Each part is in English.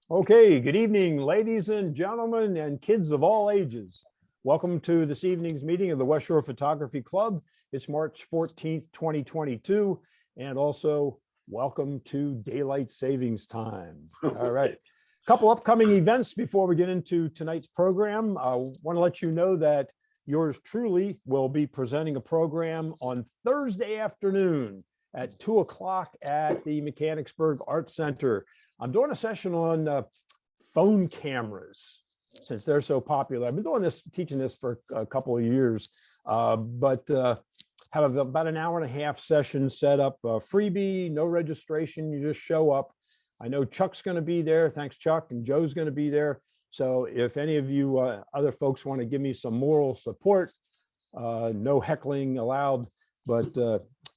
Okay, good evening, ladies and gentlemen, and kids of all ages. Welcome to this evening's meeting of the West Shore Photography Club. It's March 14th, 2022, and also welcome to Daylight Savings Time. All right, a couple upcoming events before we get into tonight's program. I want to let you know that yours truly will be presenting a program on Thursday afternoon at 2 o'clock at the Mechanicsburg Art Center. I'm doing a session on phone cameras since they're so popular. I've been doing this, teaching this for a couple of years, but have about an hour and a half session set up, freebie, no registration, you just show up. I know Chuck's going to be there. Thanks, Chuck. And Joe's going to be there. So if any of you other folks want to give me some moral support, no heckling allowed, but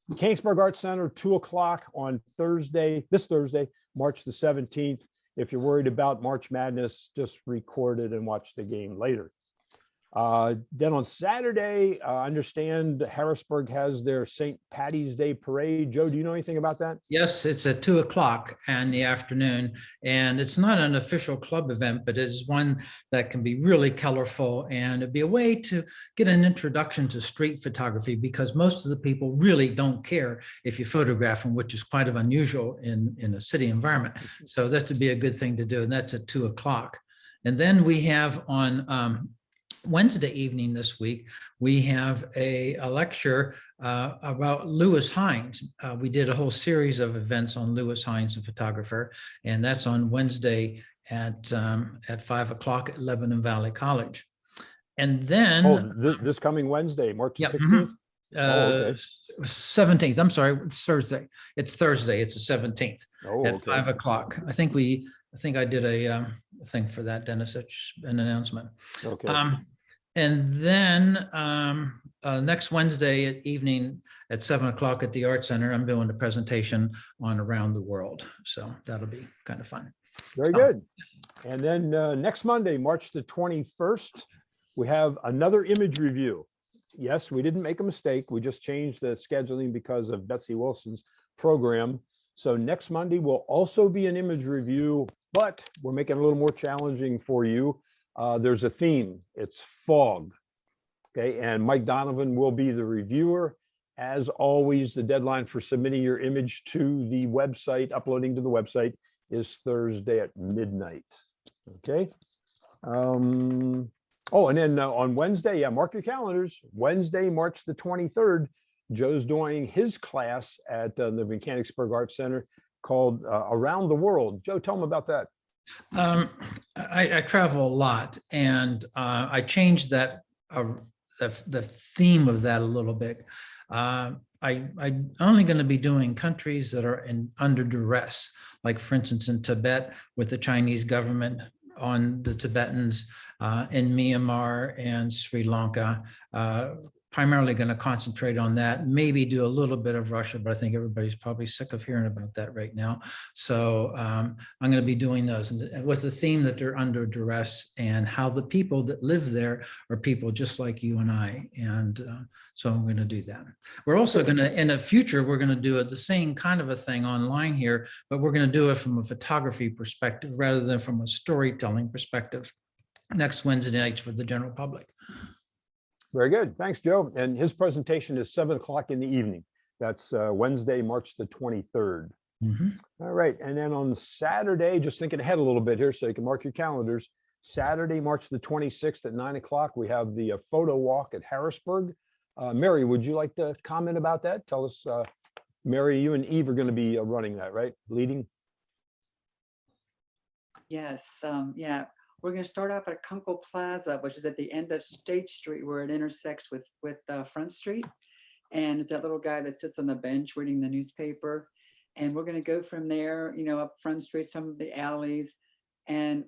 Mechanicsburg Art Center, 2 o'clock on Thursday, this Thursday, March the 17th. If you're worried about March Madness, just record it and watch the game later. Then on Saturday, I understand Harrisburg has their St. Patty's Day parade. Joe, do you know anything about that? Yes, it's at 2 o'clock in the afternoon, and it's not an official club event, but it's one that can be really colorful, and it'd be a way to get an introduction to street photography, because most of the people really don't care if you photograph them, which is quite unusual in a city environment. So that would be a good thing to do, and that's at 2 o'clock. And then we have on Wednesday evening this week, we have a lecture about Lewis Hines. We did a whole series of events on Lewis Hines, the photographer, and that's on Wednesday at 5 o'clock at Lebanon Valley College. And then this coming Wednesday, March 16th. Okay. 17th. I'm sorry, it's Thursday. It's Thursday. It's the 17th at 5 o'clock. I think I did a thing for that, Dennis. It's an announcement. Okay. And then next Wednesday evening at 7 o'clock at the Art Center, I'm doing a presentation on Around the World. So that'll be kind of fun. Very good. And then next Monday, March the 21st, we have another image review. Yes, we didn't make a mistake. We just changed the scheduling because of Betsy Wilson's program. So next Monday will also be an image review, but we're making it a little more challenging for you. There's a theme. It's fog. Okay, and Mike Donovan will be the reviewer. As always, the deadline for submitting your image to the website, uploading to the website, is Thursday at midnight. Okay. Oh, and then on Wednesday, yeah, mark your calendars. Wednesday, March the 23rd, Joe's doing his class at the Mechanicsburg Art Center called Around the World. Joe, tell them about that. I travel a lot, and I changed that the theme of that a little bit. I'm only going to be doing countries that are under duress, like for instance in Tibet with the Chinese government on the Tibetans, in Myanmar and Sri Lanka. Primarily going to concentrate on that, maybe do a little bit of Russia, but I think everybody's probably sick of hearing about that right now. So I'm going to be doing those, and with the theme that they're under duress and how the people that live there are people just like you and I. And so I'm going to do that. We're also going to, in the future, we're going to do the same kind of a thing online here, but we're going to do it from a photography perspective rather than from a storytelling perspective next Wednesday night for the general public. Very good. Thanks, Joe. And his presentation is 7 o'clock in the evening. That's Wednesday, March the 23rd. Mm-hmm. All right. And then on Saturday, just thinking ahead a little bit here so you can mark your calendars. Saturday, March the 26th at 9 o'clock, we have the photo walk at Harrisburg. Mary, would you like to comment about that? Tell us, Mary, you and Eve are going to be running that, right? Leading? Yes. Yeah. We're going to start off at Kunkel Plaza, which is at the end of State Street, where it intersects with Front Street. And it's that little guy that sits on the bench reading the newspaper. And we're going to go from there, up Front Street, some of the alleys. And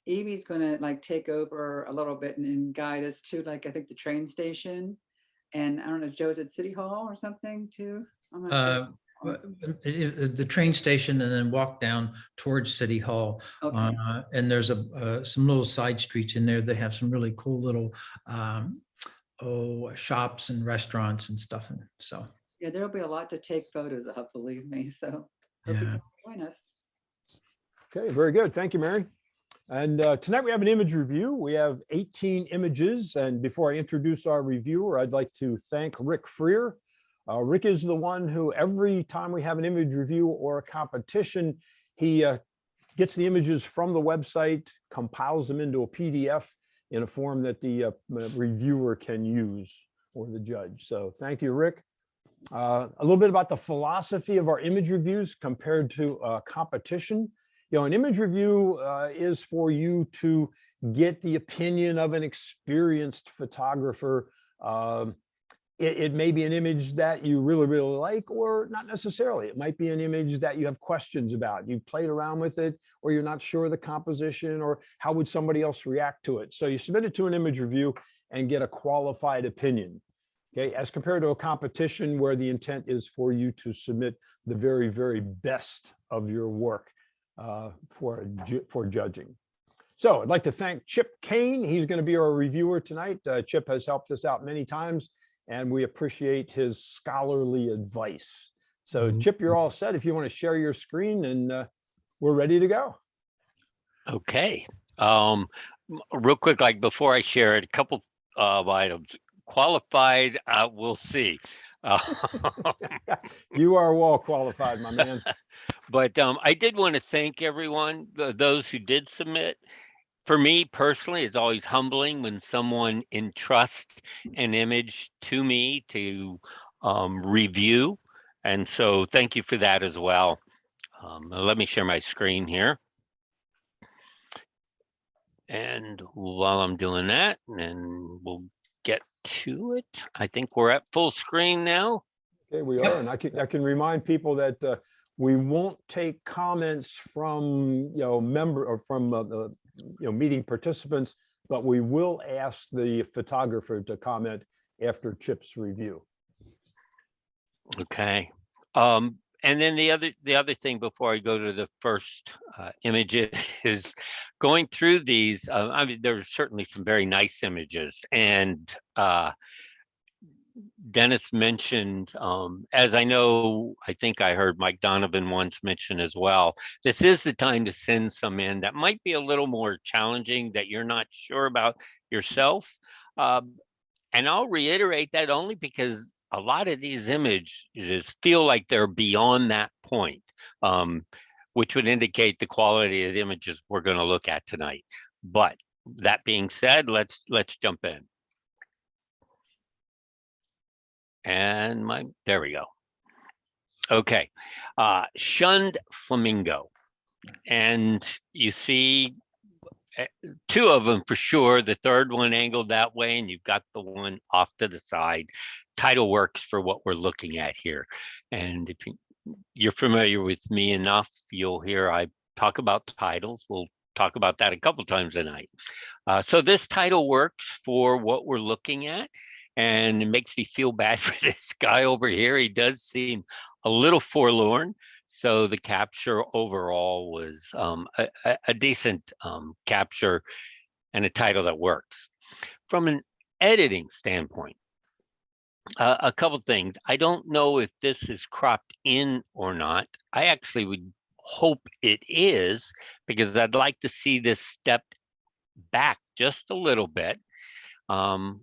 Evie's going to like take over a little bit and guide us to I think the train station. And I don't know if Joe's at City Hall or something too. I'm not sure. The train station, and then walk down towards City Hall. Okay. And there's some little side streets in there that have some really cool little shops and restaurants and stuff. And so yeah, there'll be a lot to take photos of, believe me. So hope you can join us. Okay, very good. Thank you, Mary. And tonight we have an image review. We have 18 images. And before I introduce our reviewer, I'd like to thank Rick Freer. Rick is the one who every time we have an image review or a competition, he gets the images from the website, compiles them into a PDF in a form that the reviewer can use, or the judge. So thank you, Rick. A little bit about the philosophy of our image reviews compared to a competition. An image review is for you to get the opinion of an experienced photographer. It may be an image that you really, really like, or not necessarily. It might be an image that you have questions about. You've played around with it, or you're not sure of the composition, or how would somebody else react to it. So you submit it to an image review and get a qualified opinion. Okay, as compared to a competition where the intent is for you to submit the very, very best of your work for judging. So I'd like to thank Chip Cain. He's going to be our reviewer tonight. Chip has helped us out many times, and we appreciate his scholarly advice. So Chip, you're all set. If you want to share your screen, and we're ready to go. Okay. Real quick, like before I share it, a couple of items. Qualified, we'll see. You are well qualified, my man. But I did want to thank everyone, those who did submit. For me personally, it's always humbling when someone entrusts an image to me to review. And so thank you for that as well. Let me share my screen here. And while I'm doing that, and we'll get to it. I think we're at full screen now. Okay, we are. And I can remind people that we won't take comments from member or from meeting participants, but we will ask the photographer to comment after Chip's review. Okay. And then the other thing before I go to the first images is going through these. I mean, there's certainly some very nice images, and Dennis mentioned, as I think I heard Mike Donovan once mention as well, this is the time to send some in that might be a little more challenging, that you're not sure about yourself. And I'll reiterate that only because a lot of these images feel like they're beyond that point, which would indicate the quality of the images we're going to look at tonight. But that being said, let's jump in. And there we go. Okay, Shunned Flamingo. And you see two of them for sure, the third one angled that way, and you've got the one off to the side. Title works for what we're looking at here. And if you're familiar with me enough, you'll hear I talk about titles. We'll talk about that a couple times tonight. So this title works for what we're looking at. And it makes me feel bad for this guy over here. He does seem a little forlorn. So the capture overall was a decent capture and a title that works. From an editing standpoint, a couple things. I don't know if this is cropped in or not. I actually would hope it is, because I'd like to see this stepped back just a little bit. I'm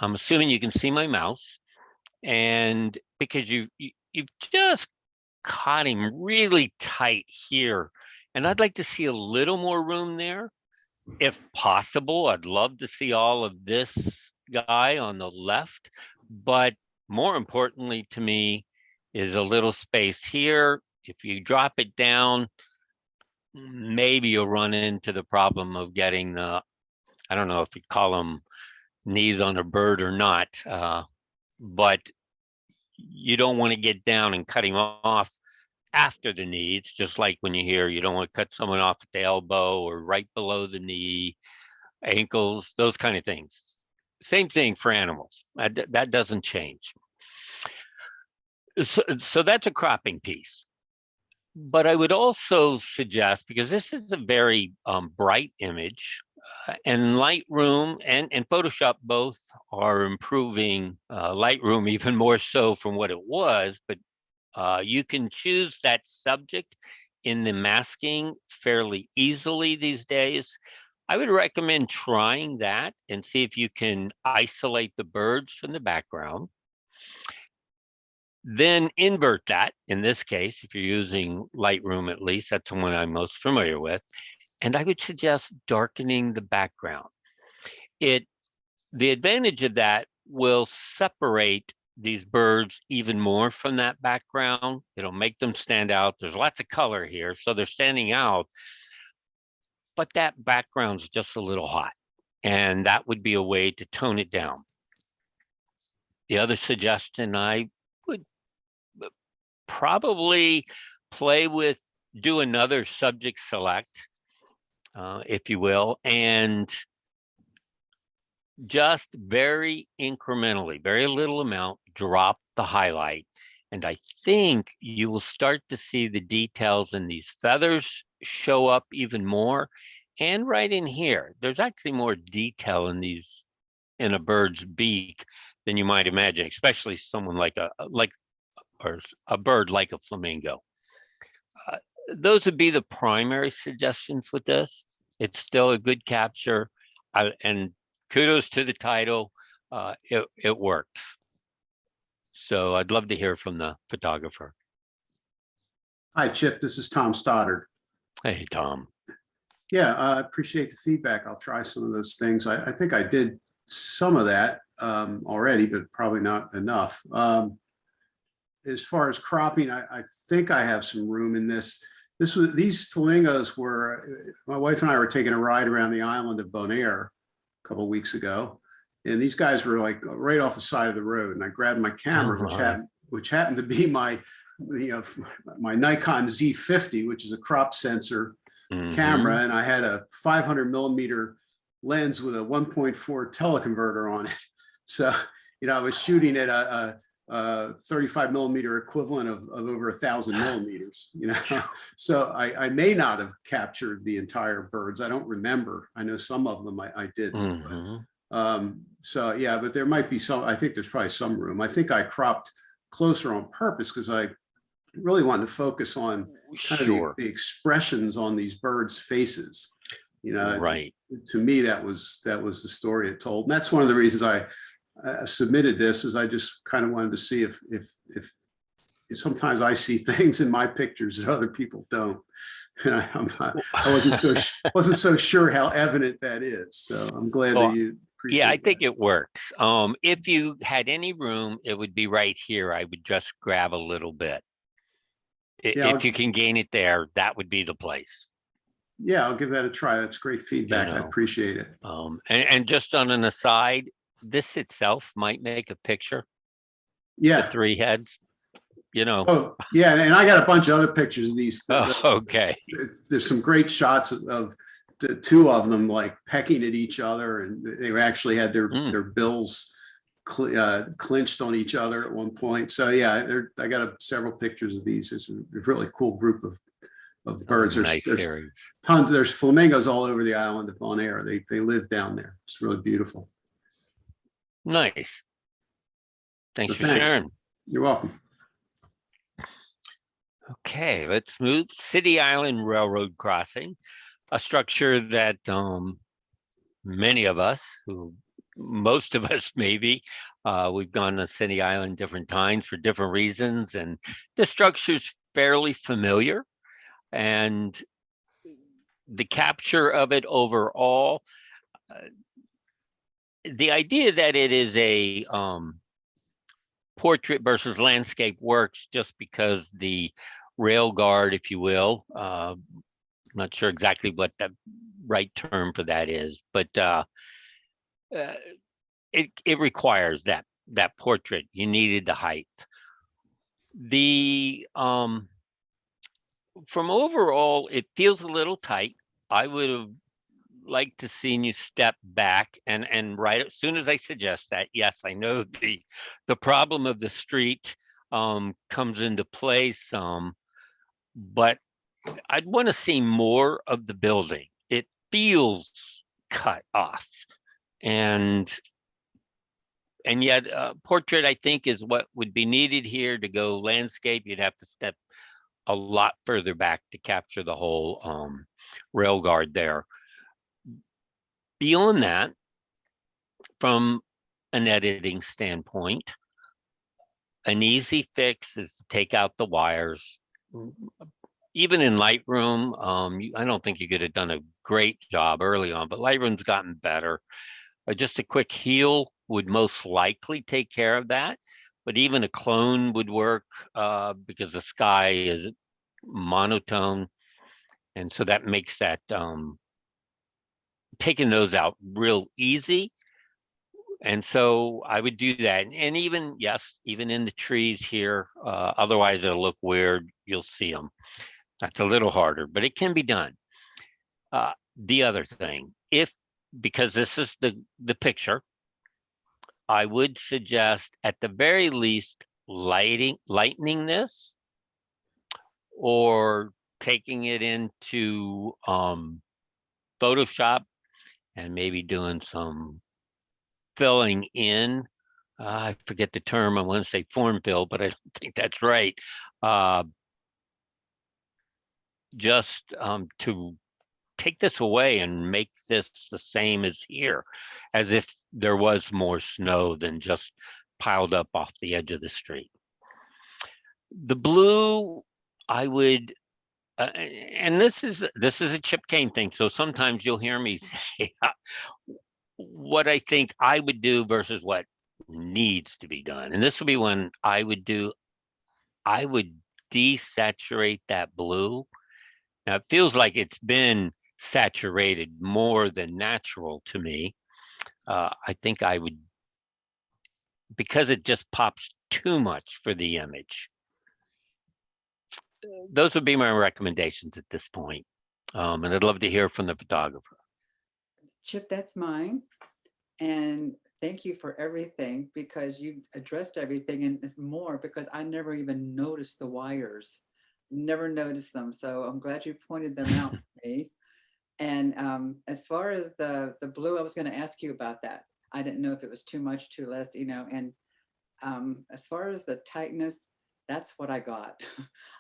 assuming you can see my mouse, and because you've just caught him really tight here, and I'd like to see a little more room there if possible. I'd love to see all of this guy on the left, but more importantly to me is a little space here. If you drop it down, maybe you'll run into the problem of getting the, I don't know if you call them knees on a bird or not, but you don't want to get down and cut him off after the knee. It's just like when you hear you don't want to cut someone off at the elbow or right below the knee, ankles, those kind of things. Same thing for animals. That doesn't change. So that's a cropping piece. But I would also suggest, because this is a very bright image, and Lightroom and Photoshop both are improving Lightroom even more so from what it was, but you can choose that subject in the masking fairly easily these days. I would recommend trying that and see if you can isolate the birds from the background. Then invert that. In this case, if you're using Lightroom, at least that's the one I'm most familiar with. And I would suggest darkening the background. The advantage of that will separate these birds even more from that background. It'll make them stand out. There's lots of color here, so they're standing out, but that background's just a little hot, and that would be a way to tone it down. The other suggestion I would probably do another subject select, if you will, and just very incrementally, very little amount, drop the highlight. And I think you will start to see the details in these feathers show up even more. And right in here, there's actually more detail in a bird's beak than you might imagine, especially someone like a bird like a flamingo. Those would be the primary suggestions with this. It's still a good capture, and kudos to the title. It works. So I'd love to hear from the photographer. Hi, Chip. This is Tom Stoddard. Hey, Tom. Yeah, I appreciate the feedback. I'll try some of those things. I think I did some of that already, but probably not enough. As far as cropping, I think I have some room in this. These flamingos were, my wife and I were taking a ride around the island of Bonaire a couple of weeks ago, and these guys were like right off the side of the road. And I grabbed my camera, which happened to be my Nikon Z50, which is a crop sensor camera, and I had a 500 millimeter lens with a 1.4 teleconverter on it. So, I was shooting at a 35 millimeter equivalent of over 1,000 millimeters, So I may not have captured the entire birds. I don't remember. I know some of them I didn't. So yeah, but there might be some. I think there's probably some room. I think I cropped closer on purpose because I really wanted to focus on kind of the expressions on these birds' faces. Right. To me, that was the story it told, and that's one of the reasons I submitted this. Is I just kind of wanted to see if sometimes I see things in my pictures that other people don't, and I wasn't so sure how evident that is. So I'm glad that you. Yeah, I think it works. If you had any room, it would be right here. I would just grab a little bit. If you can gain it there, that would be the place. Yeah, I'll give that a try. That's great feedback. I appreciate it. And just on an aside, this itself might make a picture. Yeah. The three heads, Oh, yeah. And I got a bunch of other pictures of these. Okay. There's some great shots of the two of them like pecking at each other, and they actually had their bills clinched on each other at one point. So yeah, I got several pictures of these. It's a really cool group of birds. There's tons. There's flamingos all over the island of Bonaire. They live down there. It's really beautiful. Nice. Thanks for sharing. You're welcome. Okay, let's move. City Island Railroad Crossing, a structure that many of us, most of us maybe, we've gone to City Island different times for different reasons, and the structure's fairly familiar, and the capture of it overall, the idea that it is a portrait versus landscape works just because the rail guard, if you will, I'm not sure exactly what the right term for that is, but it requires that portrait. You needed the height. From overall, it feels a little tight. I would have liked to seen you step back and right as soon as I suggest that, yes, I know the problem of the street comes into play some, but I'd want to see more of the building. It feels cut off, and yet portrait I think is what would be needed here. To go landscape, you'd have to step a lot further back to capture the whole rail guard there. Beyond that, from an editing standpoint, an easy fix is to take out the wires. Even in Lightroom, I don't think you could have done a great job early on, but Lightroom's gotten better. Just a quick heal would most likely take care of that. But even a clone would work because the sky is monotone. And so that makes that taking those out real easy. And so I would do that. And even, yes, even in the trees here, otherwise it'll look weird. You'll see them. That's a little harder, but it can be done. The other thing, because this is the picture, I would suggest at the very least lightening this or taking it into Photoshop and maybe doing some filling in. I forget the term. I want to say form fill, but I don't think that's right. Just to take this away and make this the same as here, as if there was more snow than just piled up off the edge of the street. The blue, I would, and this is a Chip Cain thing. So sometimes you'll hear me say what I think I would do versus what needs to be done. And this would be one I would do. I would desaturate that blue. Now it feels like it's been saturated more than natural to me. I think I would, because it just pops too much for the image. Those would be my recommendations at this point. And I'd love to hear from the photographer. Chip, that's mine. And thank you for everything, because you addressed everything, and it's more because I never even noticed the wires, never noticed them. So I'm glad you pointed them out to me. And as far as the blue, I was going to ask you about that. I didn't know if it was too much, too less, you know. And as far as the tightness, that's what I got.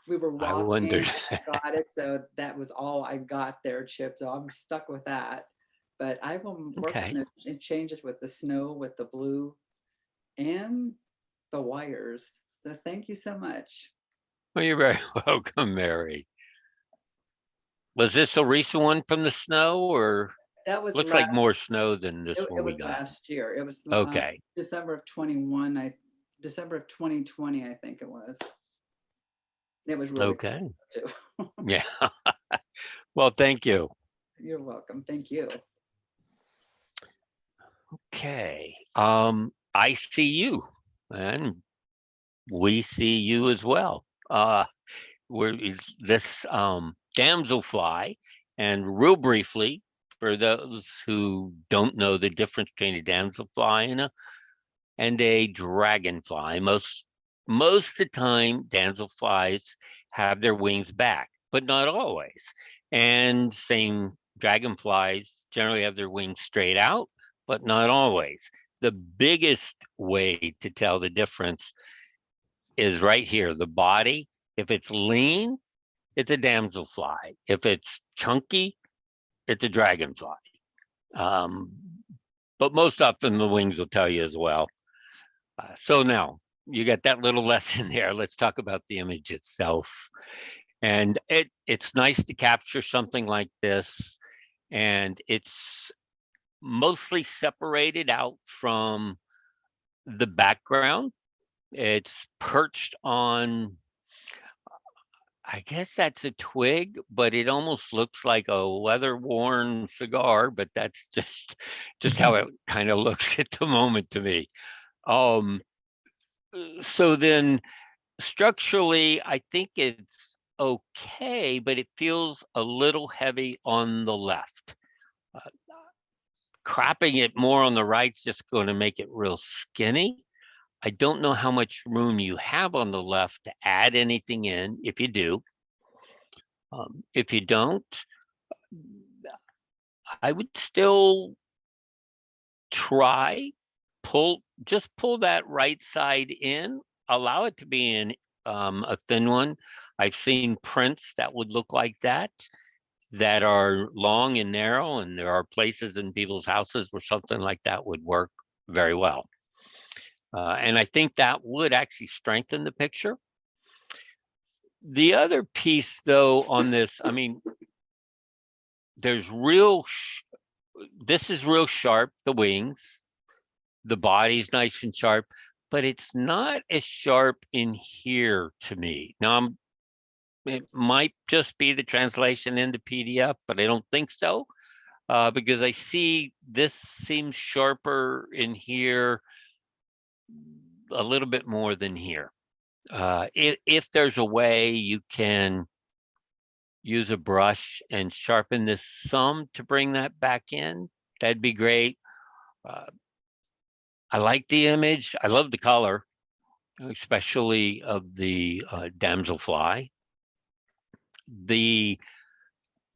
We were walking, I wondered. I got it, so that was all I got there, Chip. So I'm stuck with that. But I will work on the changes with the snow, with the blue, and the wires. So thank you so much. Well, you're very welcome, Mary. Was this a recent one from the snow, or That was looked like more snow than this one it we was got? last year. It was Okay. December of 21. December of 2020, I think it was. It was really Okay. cool too. Yeah. Well, thank you. You're welcome. Thank you. Okay. I see you, and we see you as well. This Damselfly, and real briefly, for those who don't know the difference between a damselfly and a dragonfly, most of the time damselflies have their wings back, but not always. And same, dragonflies generally have their wings straight out, but not always. The biggest way to tell the difference is right here, the body. If it's lean, it's a damselfly. If it's chunky, it's a dragonfly. But most often the wings will tell you as well. So now you got that little lesson there. Let's talk about the image itself. And it's nice to capture something like this. And it's mostly separated out from the background. It's perched on, I guess that's a twig, but it almost looks like a weather-worn cigar, but that's just how it kind of looks at the moment to me. So then structurally, I think it's okay, but it feels a little heavy on the left. Cropping it more on the right's just going to make it real skinny. I don't know how much room you have on the left to add anything in, if you do. If you don't, I would still try, just pull that right side in, allow it to be in a thin one. I've seen prints that would look like that are long and narrow, and there are places in people's houses where something like that would work very well. And I think that would actually strengthen the picture. The other piece, though, on this, I mean, there's this is real sharp, the wings, the body's nice and sharp, but it's not as sharp in here to me. Now, it might just be the translation into PDF, but I don't think so, because I see this seems sharper in here a little bit more than here. If there's a way you can use a brush and sharpen this some to bring that back in, that'd be great. I like the image. I love the color, especially of the Damselfly.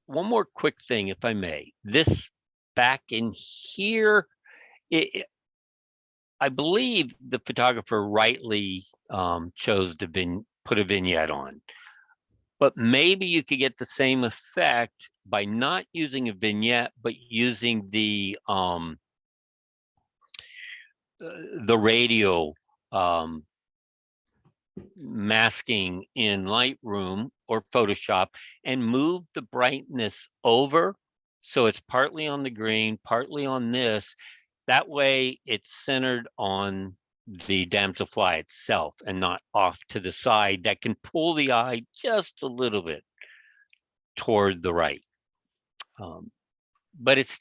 One more quick thing, if I may. This back in here, I believe the photographer rightly chose to put a vignette on. But maybe you could get the same effect by not using a vignette, but using the radial masking in Lightroom or Photoshop and move the brightness over. So it's partly on the green, partly on this. That way it's centered on the Damselfly itself and not off to the side. That can pull the eye just a little bit toward the right. But it's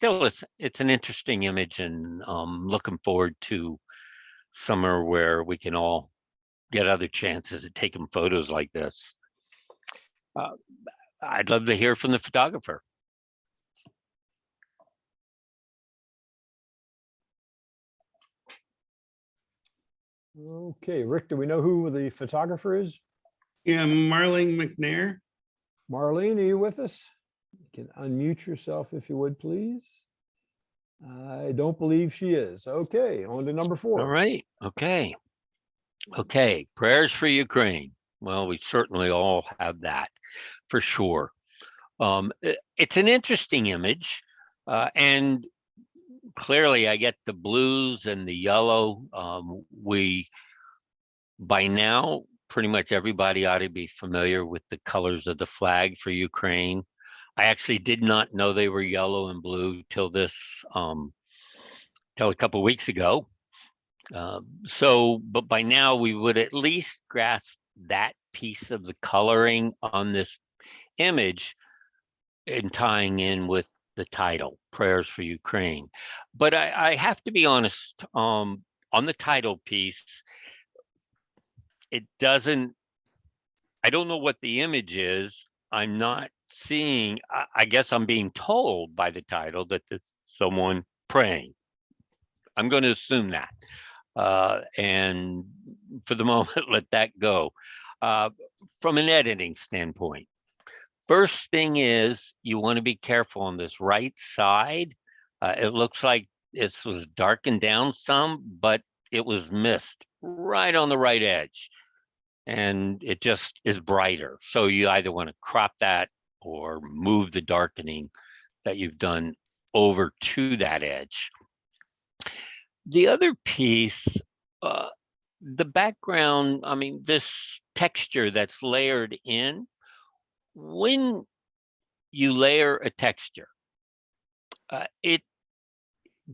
an interesting image, and looking forward to summer where we can all get other chances at taking photos like this. I'd love to hear from the photographer. Okay, Rick, do we know who the photographer is? Yeah, Marlene McNair. Marlene, are you with us? You can unmute yourself if you would, please. I don't believe she is. Okay, on to number 4. All right. Okay. Okay. Prayers for Ukraine. Well, we certainly all have that for sure. It's an interesting image, and clearly I get the blues and the yellow. By now, pretty much everybody ought to be familiar with the colors of the flag for Ukraine. I actually did not know they were yellow and blue till a couple of weeks ago. But by now we would at least grasp that piece of the coloring on this image and tying in with the title, Prayers for Ukraine. But I have to be honest, on the title piece, I don't know what the image is. I'm not seeing, I guess I'm being told by the title that there's someone praying. I'm going to assume that. And for the moment, let that go. From an editing standpoint, first thing is you want to be careful on this right side. It looks like this was darkened down some, but it was missed right on the right edge. And it just is brighter. So you either want to crop that or move the darkening that you've done over to that edge. The other piece, the background, I mean, this texture that's layered in, when you layer a texture, it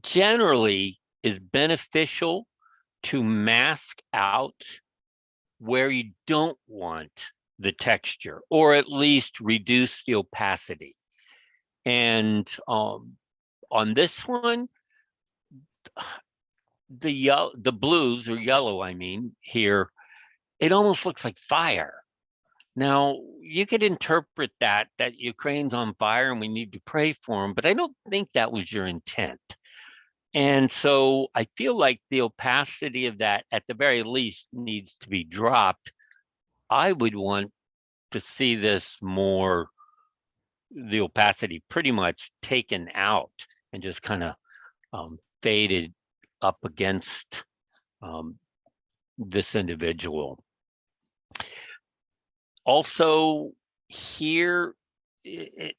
generally is beneficial to mask out where you don't want the texture, or at least reduce the opacity. And on this one, the blues or yellow, I mean, here, it almost looks like fire. Now, you could interpret that Ukraine's on fire and we need to pray for them, but I don't think that was your intent. And so I feel like the opacity of that, at the very least, needs to be dropped. I would want to see this more, the opacity pretty much taken out and just kind of faded up against this individual. Also here, the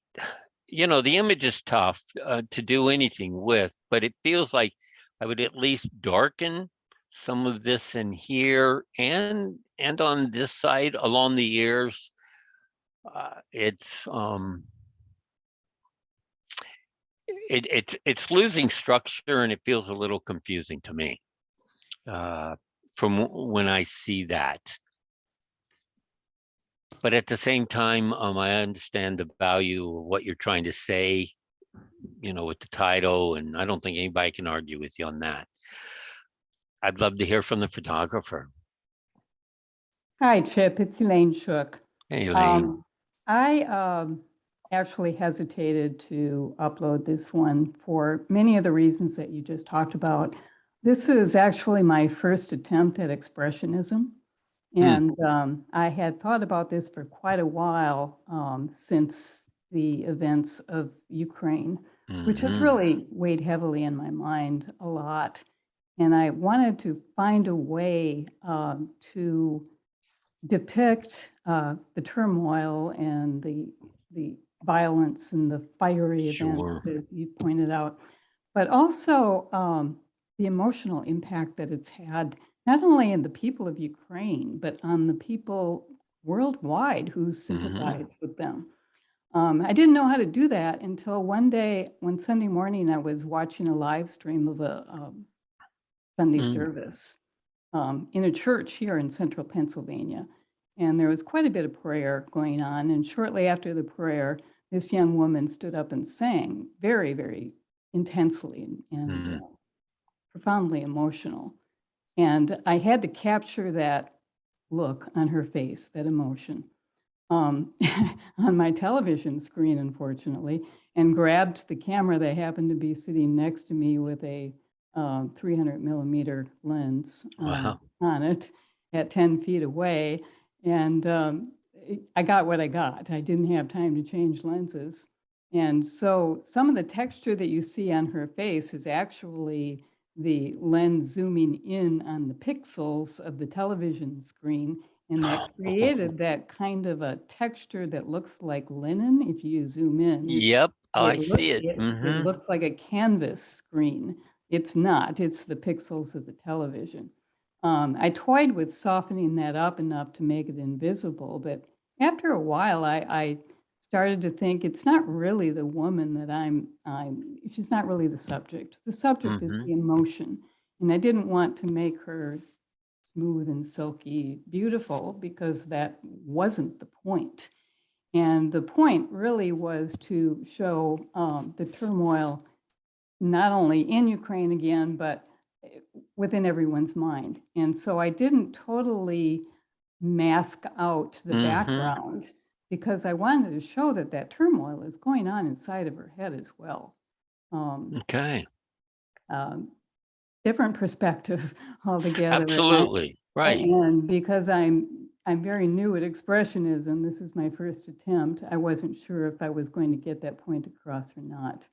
image is tough to do anything with, but it feels like I would at least darken some of this in here and on this side along the ears. It's losing structure, and it feels a little confusing to me from when I see that. But at the same time, I understand the value of what you're trying to say, with the title, and I don't think anybody can argue with you on that. I'd love to hear from the photographer. Hi, Chip. It's Elaine Shook. Hey, Elaine. I actually hesitated to upload this one for many of the reasons that you just talked about. This is actually my first attempt at expressionism. And I had thought about this for quite a while since the events of Ukraine, which has really weighed heavily in my mind a lot. And I wanted to find a way to depict the turmoil and the violence and the fiery events that you pointed out, but also the emotional impact that it's had, not only in the people of Ukraine, but on the people worldwide who sympathize with them. I didn't know how to do that until one day, one Sunday morning, I was watching a live stream of a Sunday service in a church here in central Pennsylvania. And there was quite a bit of prayer going on. And shortly after the prayer, this young woman stood up and sang very, very intensely and profoundly emotional. And I had to capture that look on her face, that emotion, on my television screen, unfortunately, and grabbed the camera that happened to be sitting next to me with a 300 millimeter lens on it at 10 feet away. And I got what I got. I didn't have time to change lenses. And so some of the texture that you see on her face is actually the lens zooming in on the pixels of the television screen. And that created that kind of a texture that looks like linen if you zoom in. Yep, I see it. It looks like a canvas screen. It's not, it's the pixels of the television. I toyed with softening that up enough to make it invisible, but after a while, I started to think it's not really the woman that she's not really the subject. The subject is the emotion. And I didn't want to make her smooth and silky beautiful because that wasn't the point. And the point really was to show the turmoil, not only in Ukraine again, but within everyone's mind. And so I didn't totally mask out the background because I wanted to show that that turmoil is going on inside of her head as well. Different perspective altogether. Absolutely, right. And because I'm very new at expressionism, this is my first attempt, I wasn't sure if I was going to get that point across or not.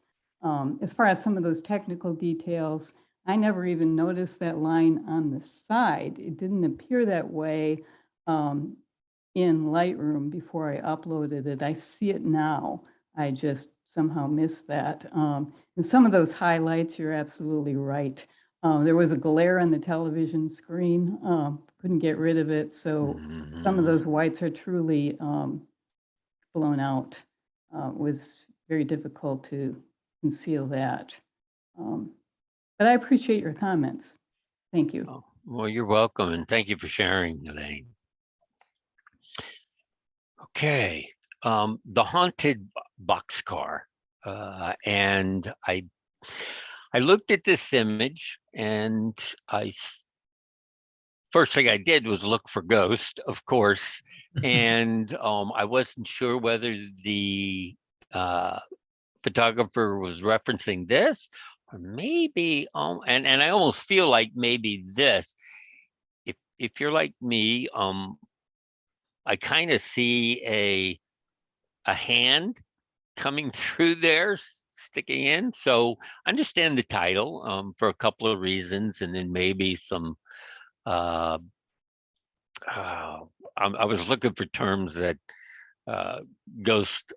As far as some of those technical details, I never even noticed that line on the side. It didn't appear that way in Lightroom before I uploaded it. I see it now. I just somehow missed that. And some of those highlights, you're absolutely right. There was a glare on the television screen, couldn't get rid of it. So some of those whites are truly blown out. It was very difficult to conceal that. But I appreciate your comments. Thank you. Oh, well, you're welcome. And thank you for sharing, Elaine. Okay. The haunted boxcar. And I looked at this image, and first thing I did was look for ghost, of course. And I wasn't sure whether the photographer was referencing this, or maybe, and I almost feel like maybe this. If you're like me, I kind of see a hand coming through there, sticking in. So I understand the title for a couple of reasons, and then maybe some I was looking for terms that ghost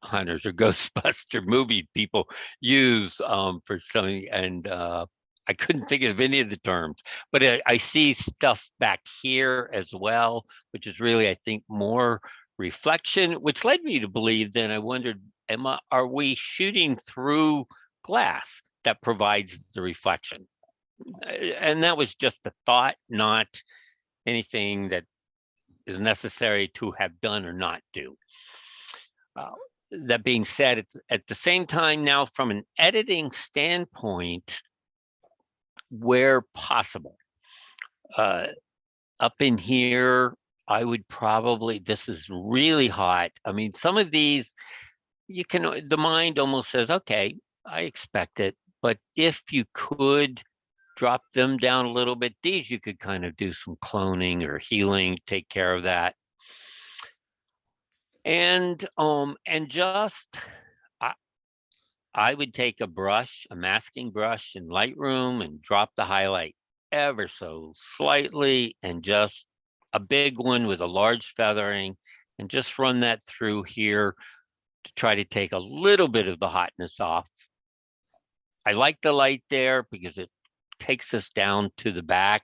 hunters or Ghostbuster movie people use for something, and I couldn't think of any of the terms. But I see stuff back here as well, which is really, I think, more reflection, which led me to believe. Then I wondered, are we shooting through glass that provides the reflection? And that was just a thought, not anything that is necessary to have done or not do. That being said, at the same time now, from an editing standpoint, where possible, up in here, I would probably, this is really hot. I mean, some of these, the mind almost says, okay, I expect it. But if you could drop them down a little bit, these you could kind of do some cloning or healing, take care of that. And just, I would take a brush, a masking brush in Lightroom, and drop the highlight ever so slightly, and just a big one with a large feathering, and just run that through here to try to take a little bit of the hotness off. I like the light there because it takes us down to the back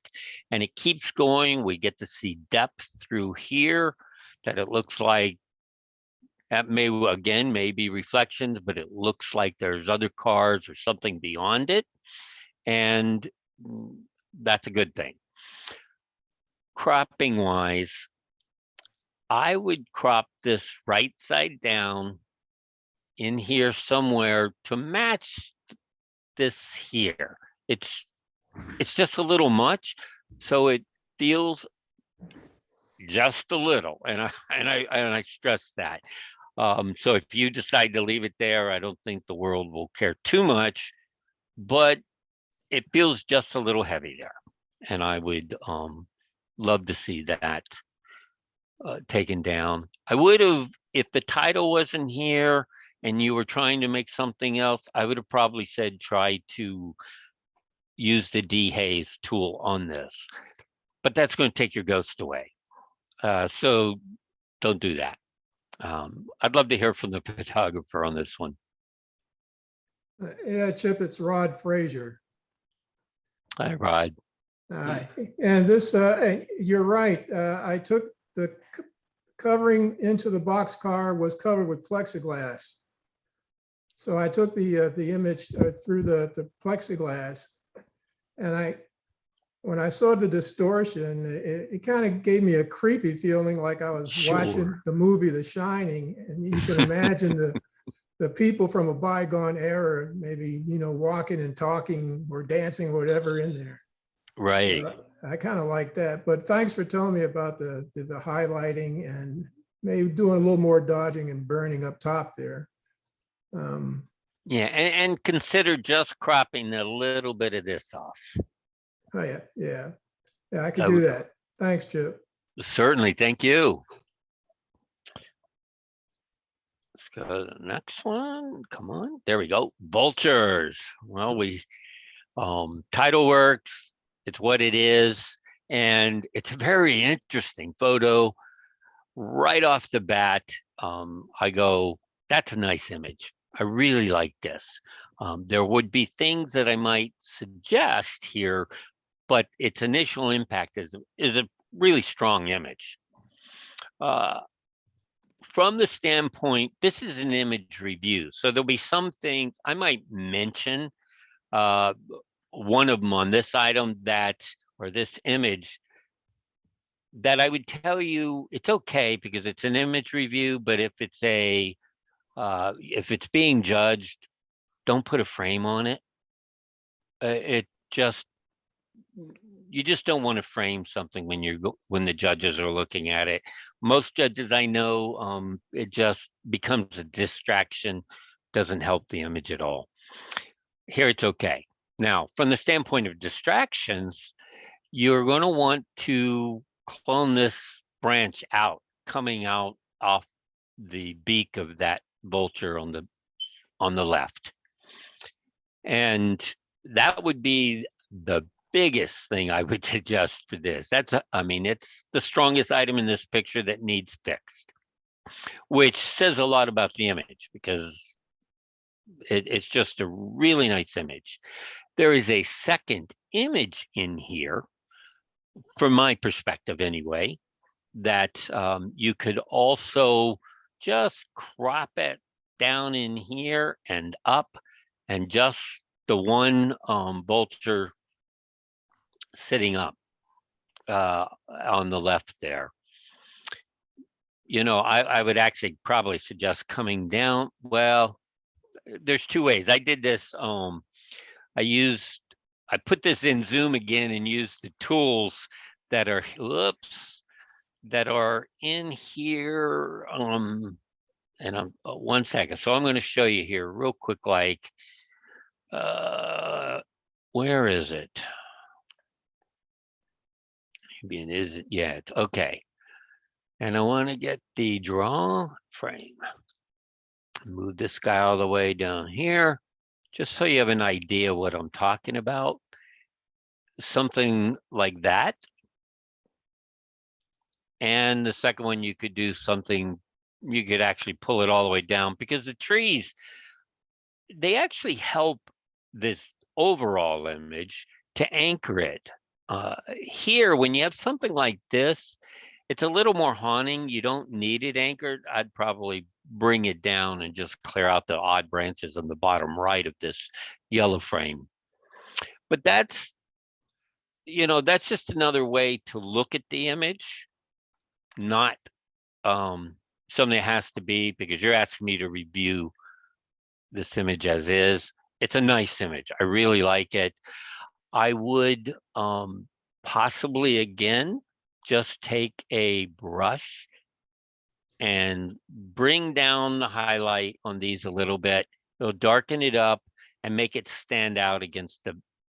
and it keeps going. We get to see depth through here that it looks like that may be reflections, but it looks like there's other cars or something beyond it. And that's a good thing. Cropping wise, I would crop this right side down in here somewhere to match this here. It's just a little much, so it feels just a little, and I stress that. So if you decide to leave it there, I don't think the world will care too much, but it feels just a little heavy there, and I would love to see that taken down. I would have, if the title wasn't here and you were trying to make something else, I would have probably said try to use the dehaze tool on this, but that's going to take your ghost away. So don't do that. I'd love to hear from the photographer on this one. Yeah, Chip, it's Rod Frazier. Hi, Rod. And this, you're right. I took the covering into the boxcar was covered with plexiglass. So I took the image through the plexiglass, and when I saw the distortion, it kind of gave me a creepy feeling, like I was watching the movie The Shining, and you can imagine the people from a bygone era, maybe, walking and talking or dancing, whatever in there. Right. So I kind of like that, but thanks for telling me about the highlighting and maybe doing a little more dodging and burning up top there. Yeah, and consider just cropping a little bit of this off. Oh yeah, I could do that. Thanks, Chip. Certainly, thank you. Let's go to the next one. Come on, there we go. Vultures. Well, title works. It's what it is, and it's a very interesting photo. Right off the bat, I go, that's a nice image. I really like this. There would be things that I might suggest here, but its initial impact is a really strong image. From the standpoint, this is an image review, so there'll be some things I might mention. One of them on this item or this image that I would tell you it's okay because it's an image review, but if it's being judged, don't put a frame on it. You just don't want to frame something when the judges are looking at it. Most judges I know, it just becomes a distraction, doesn't help the image at all. Here it's okay. Now, from the standpoint of distractions, you're going to want to clone this branch out, coming out off the beak of that vulture on the left. And that would be the biggest thing I would suggest for this. I mean, it's the strongest item in this picture that needs fixed, which says a lot about the image because it's just a really nice image. There is a second image in here, from my perspective anyway, that you could also just crop it down in here and up, and just the one vulture sitting up on the left there. You know, I would actually probably suggest coming down. Well, there's two ways. I did this. I put this in Zoom again and used the tools that are, that are in here. And I'm 1 second. So I'm going to show you here real quick, like, where is it? Maybe it isn't yet. Okay. And I want to get the draw frame. Move this guy all the way down here, just so you have an idea what I'm talking about. Something like that. And the second one, you could do something, you could actually pull it all the way down, because the trees, they actually help this overall image to anchor it. Here, when you have something like this, it's a little more haunting. You don't need it anchored. I'd probably bring it down and just clear out the odd branches on the bottom right of this yellow frame. But that's, you know, that's just another way to look at the image, not something that has to be, because you're asking me to review this image as is. It's a nice image. I really like it. I would possibly, again, just take a brush and bring down the highlight on these a little bit. It'll darken it up and make it stand out against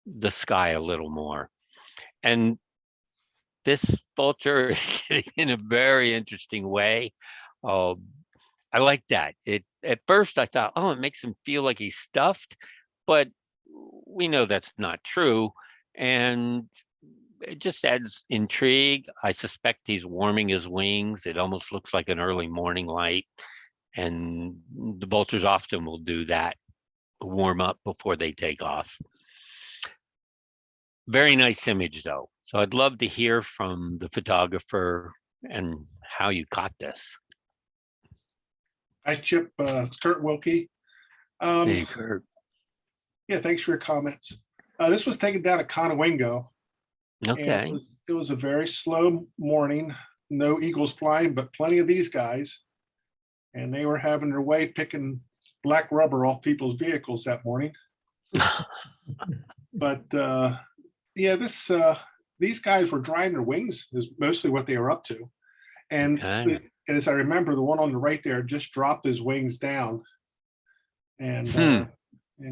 the sky a little more. And this vulture is sitting in a very interesting way. I like that. At first I thought, oh, it makes him feel like he's stuffed, but we know that's not true. And it just adds intrigue. I suspect he's warming his wings. It almost looks like an early morning light. And the vultures often will do that, warm up before they take off. Very nice image though. So I'd love to hear from the photographer and how you caught this. Hi, Chip. It's Kurt Wilkie. Hey, Kurt. Yeah, thanks for your comments. This was taken down at Conowingo. Okay. And it was a very slow morning. No eagles flying, but plenty of these guys. And they were having their way picking black rubber off people's vehicles that morning. But yeah, these guys were drying their wings is mostly what they were up to. And, Okay. and as I remember, the one on the right there just dropped his wings down and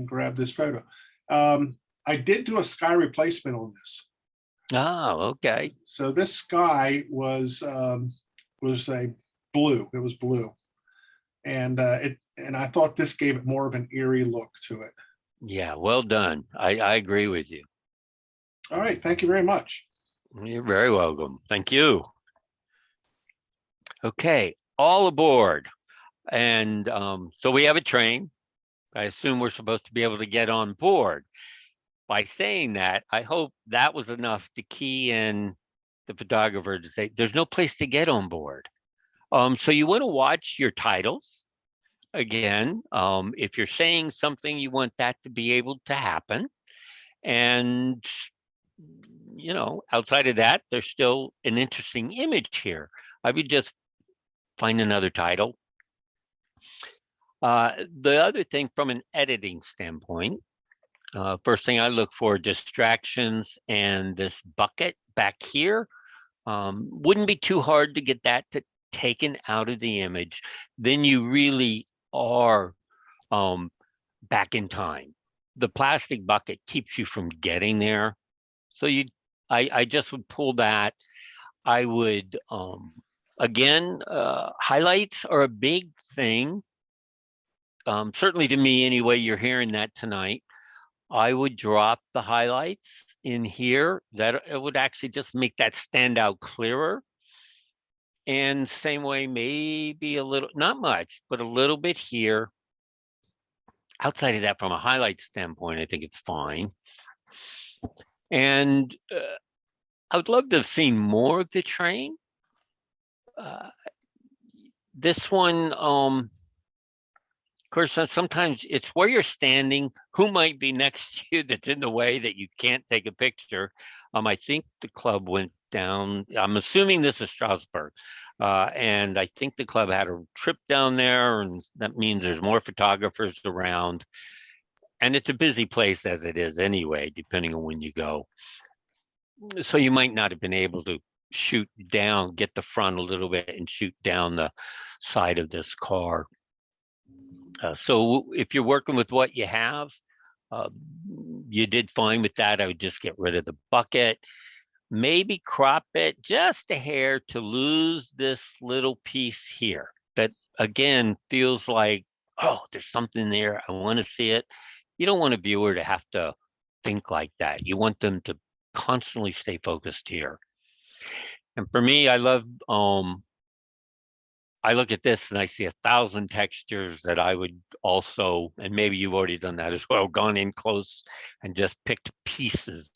grabbed this photo. I did do a sky replacement on this. Oh, okay. So this sky was a blue. It was blue, and I thought this gave it more of an eerie look to it. Yeah, well done. I agree with you. All right, thank you very much. You're very welcome. Thank you. Okay, all aboard. And so we have a train. I assume we're supposed to be able to get on board. By saying that, I hope that was enough to key in the photographer to say, there's no place to get on board. So you want to watch your titles. Again, if you're saying something, you want that to be able to happen. And, you know, outside of that, there's still an interesting image here. I would just find another title. The other thing from an editing standpoint, first thing I look for, distractions, and this bucket back here. Wouldn't be too hard to get that taken out of the image. Then you really are back in time. The plastic bucket keeps you from getting there. So I just would pull that. I would, again, highlights are a big thing. Certainly to me anyway, you're hearing that tonight. I would drop the highlights in here, that it would actually just make that stand out clearer. And same way, maybe a little, not much, but a little bit here. Outside of that, from a highlight standpoint, I think it's fine. And I would love to have seen more of the train. This one, of course, sometimes it's where you're standing, who might be next to you that's in the way that you can't take a picture. I think the club went down. I'm assuming this is Strasbourg. And I think the club had a trip down there, and that means there's more photographers around. And it's a busy place as it is anyway, depending on when you go. So you might not have been able to shoot down, get the front a little bit and shoot down the side of this car. So if you're working with what you have, you did fine with that. I would just get rid of the bucket, maybe crop it just a hair to lose this little piece here that again feels like, oh, there's something there, I want to see it. You don't want a viewer to have to think like that. You want them to constantly stay focused here. And for me, I love, I look at this and I see 1,000 textures that I would also, and maybe you've already done that as well, gone in close and just picked pieces,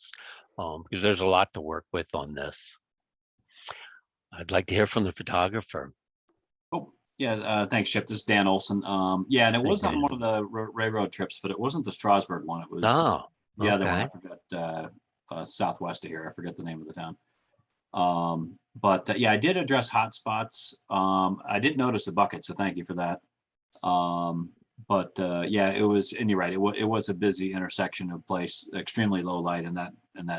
because there's a lot to work with on this. I'd like to hear from the photographer. Oh, yeah, thanks, Chip. This is Dan Olson. Yeah, and it was on Dan. one of the railroad trips, but it wasn't the Strasbourg one. It was Oh, the other one. I okay. forgot, southwest of here. I forget the name of the town. But yeah, I did address hotspots. I did notice the bucket, so thank you for that. But yeah, it was, and you're right, it was a busy intersection of place, extremely low light in that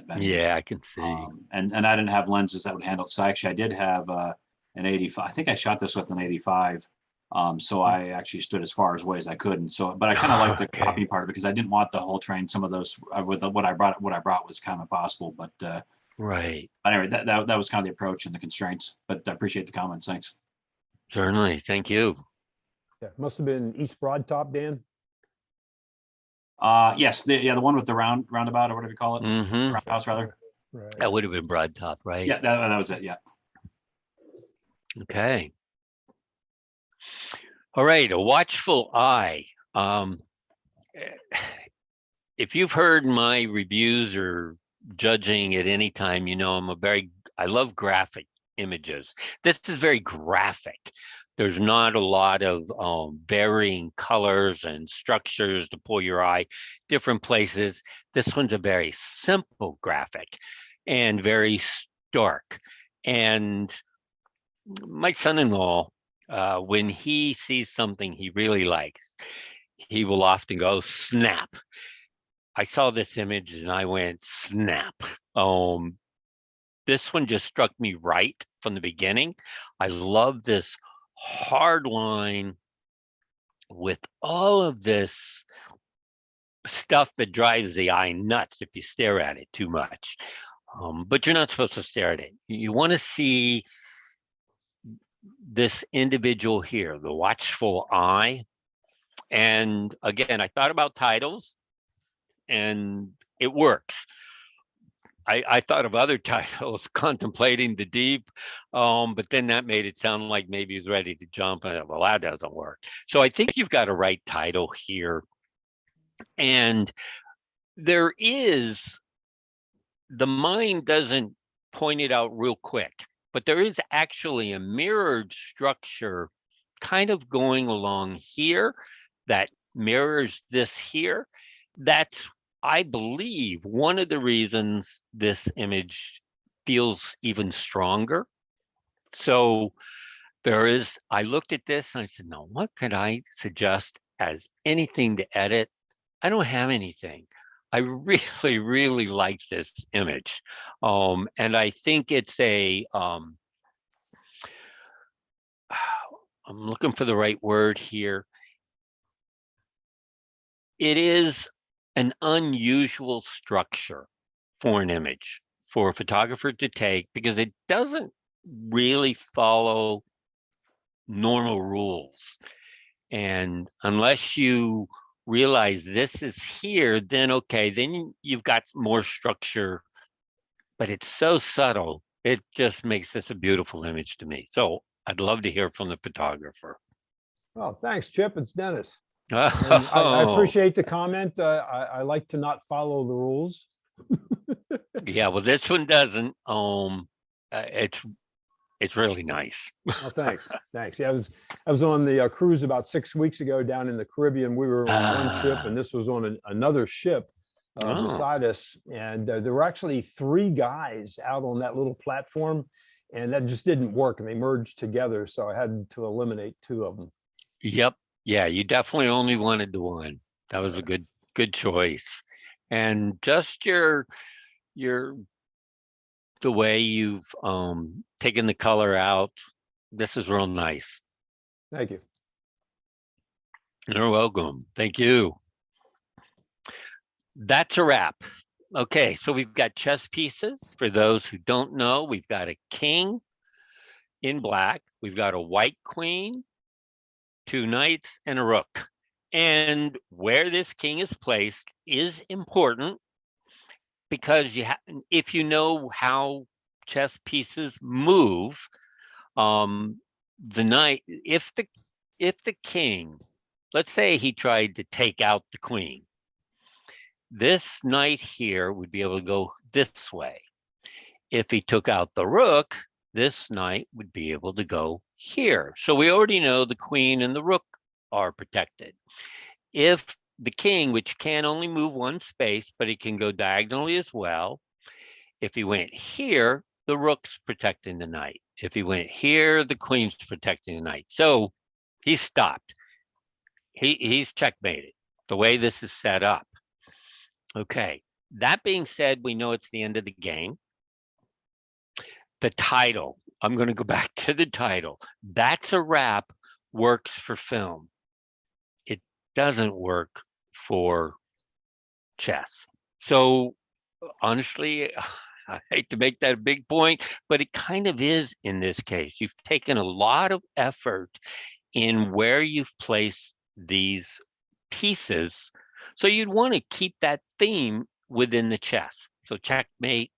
venue. Yeah, I can see. And I didn't have lenses that would handle it. So actually, I did have an 85. I think I shot this with an 85. So I actually stood as far away as I could. And so, but I kind of liked the copy part because I didn't want the whole train. Some of those with what I brought was kind of possible, but Right. anyway, that was kind of the approach and the constraints. But I appreciate the comments. Thanks. Certainly. Thank you. Yeah, must have been East Broad Top, Dan. Yes, the one with the roundabout or whatever you call it, Mm-hmm. roundhouse rather. Right. That would have been Broad Top, right? Yeah, that was it. Yeah. Okay. All right, a watchful eye. If you've heard my reviews or judging at any time, you know I love graphic images. This is very graphic. There's not a lot of varying colors and structures to pull your eye different places. This one's a very simple graphic and very stark. And my son-in-law, when he sees something he really likes, he will often go, snap. I saw this image and I went, snap. This one just struck me right from the beginning. I love this hard line with all of this stuff that drives the eye nuts if you stare at it too much. But you're not supposed to stare at it. You want to see this individual here, the watchful eye. And again, I thought about titles and it works. I thought of other titles, Contemplating the Deep, but then that made it sound like maybe he's ready to jump. And well, that doesn't work. So I think you've got a right title here. And there is, the mind doesn't point it out real quick, but there is actually a mirrored structure kind of going along here that mirrors this here. That's, I believe, one of the reasons this image feels even stronger. So there is, I looked at this and I said, no, what could I suggest as anything to edit? I don't have anything. I really, really like this image. And I think it's a, I'm looking for the right word here. It is an unusual structure for an image for a photographer to take because it doesn't really follow normal rules. And unless you realize this is here, then okay, then you've got more structure, but it's so subtle. It just makes this a beautiful image to me. So I'd love to hear from the photographer. Oh, thanks, Chip. It's Dennis. And I Oh, appreciate the comment. I like to not follow the rules. yeah, well, this one doesn't. It's really nice. Oh, thanks. Thanks. Yeah, I was on the cruise about 6 weeks ago down in the Caribbean. We were on one ship, and this was on another ship Oh. beside us. And there were actually 3 guys out on that little platform, and that just didn't work. And they merged together, so I had to eliminate 2 of them. Yep. Yeah, you definitely only wanted the one. That was a good choice. And just the way you've taken the color out, this is real nice. Thank you. You're welcome. Thank you. That's a wrap. Okay, so we've got chess pieces. For those who don't know, we've got a king in black. We've got a white queen, 2 knights, and a rook. And where this king is placed is important, because if you know how chess pieces move, the knight, if the king, let's say he tried to take out the queen, this knight here would be able to go this way. If he took out the rook, this knight would be able to go here. So we already know the queen and the rook are protected. If the king, which can only move 1 space, but he can go diagonally as well, if he went here, the rook's protecting the knight. If he went here, the queen's protecting the knight. So he's stopped. He's checkmated the way this is set up. Okay, that being said, we know it's the end of the game. The title, I'm going to go back to the title. That's a wrap, works for film. It doesn't work for chess. So honestly, I hate to make that a big point, but it kind of is in this case. You've taken a lot of effort in where you've placed these pieces. So you'd want to keep that theme within the chess. So checkmate.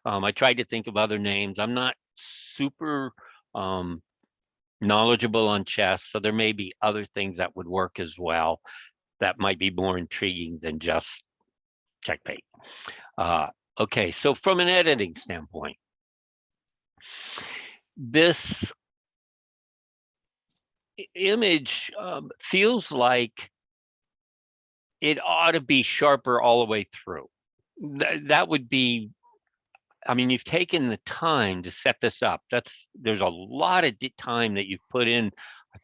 I tried to think of other names. I'm not super knowledgeable on chess, so there may be other things that would work as well that might be more intriguing than just checkmate. Okay, so from an editing standpoint, this image feels like it ought to be sharper all the way through. That would be, I mean, you've taken the time to set this up. There's a lot of time that you've put in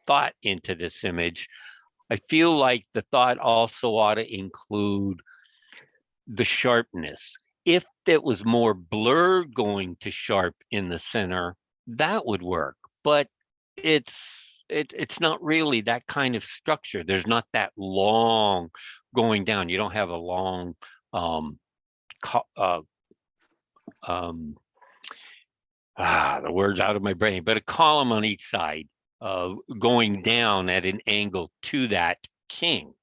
thought into this image. I feel like the thought also ought to include the sharpness. If it was more blurred going to sharp in the center, that would work. But it's not really that kind of structure. There's not that long going down. You don't have a long the word's out of my brain, but a column on each side going down at an angle to that king.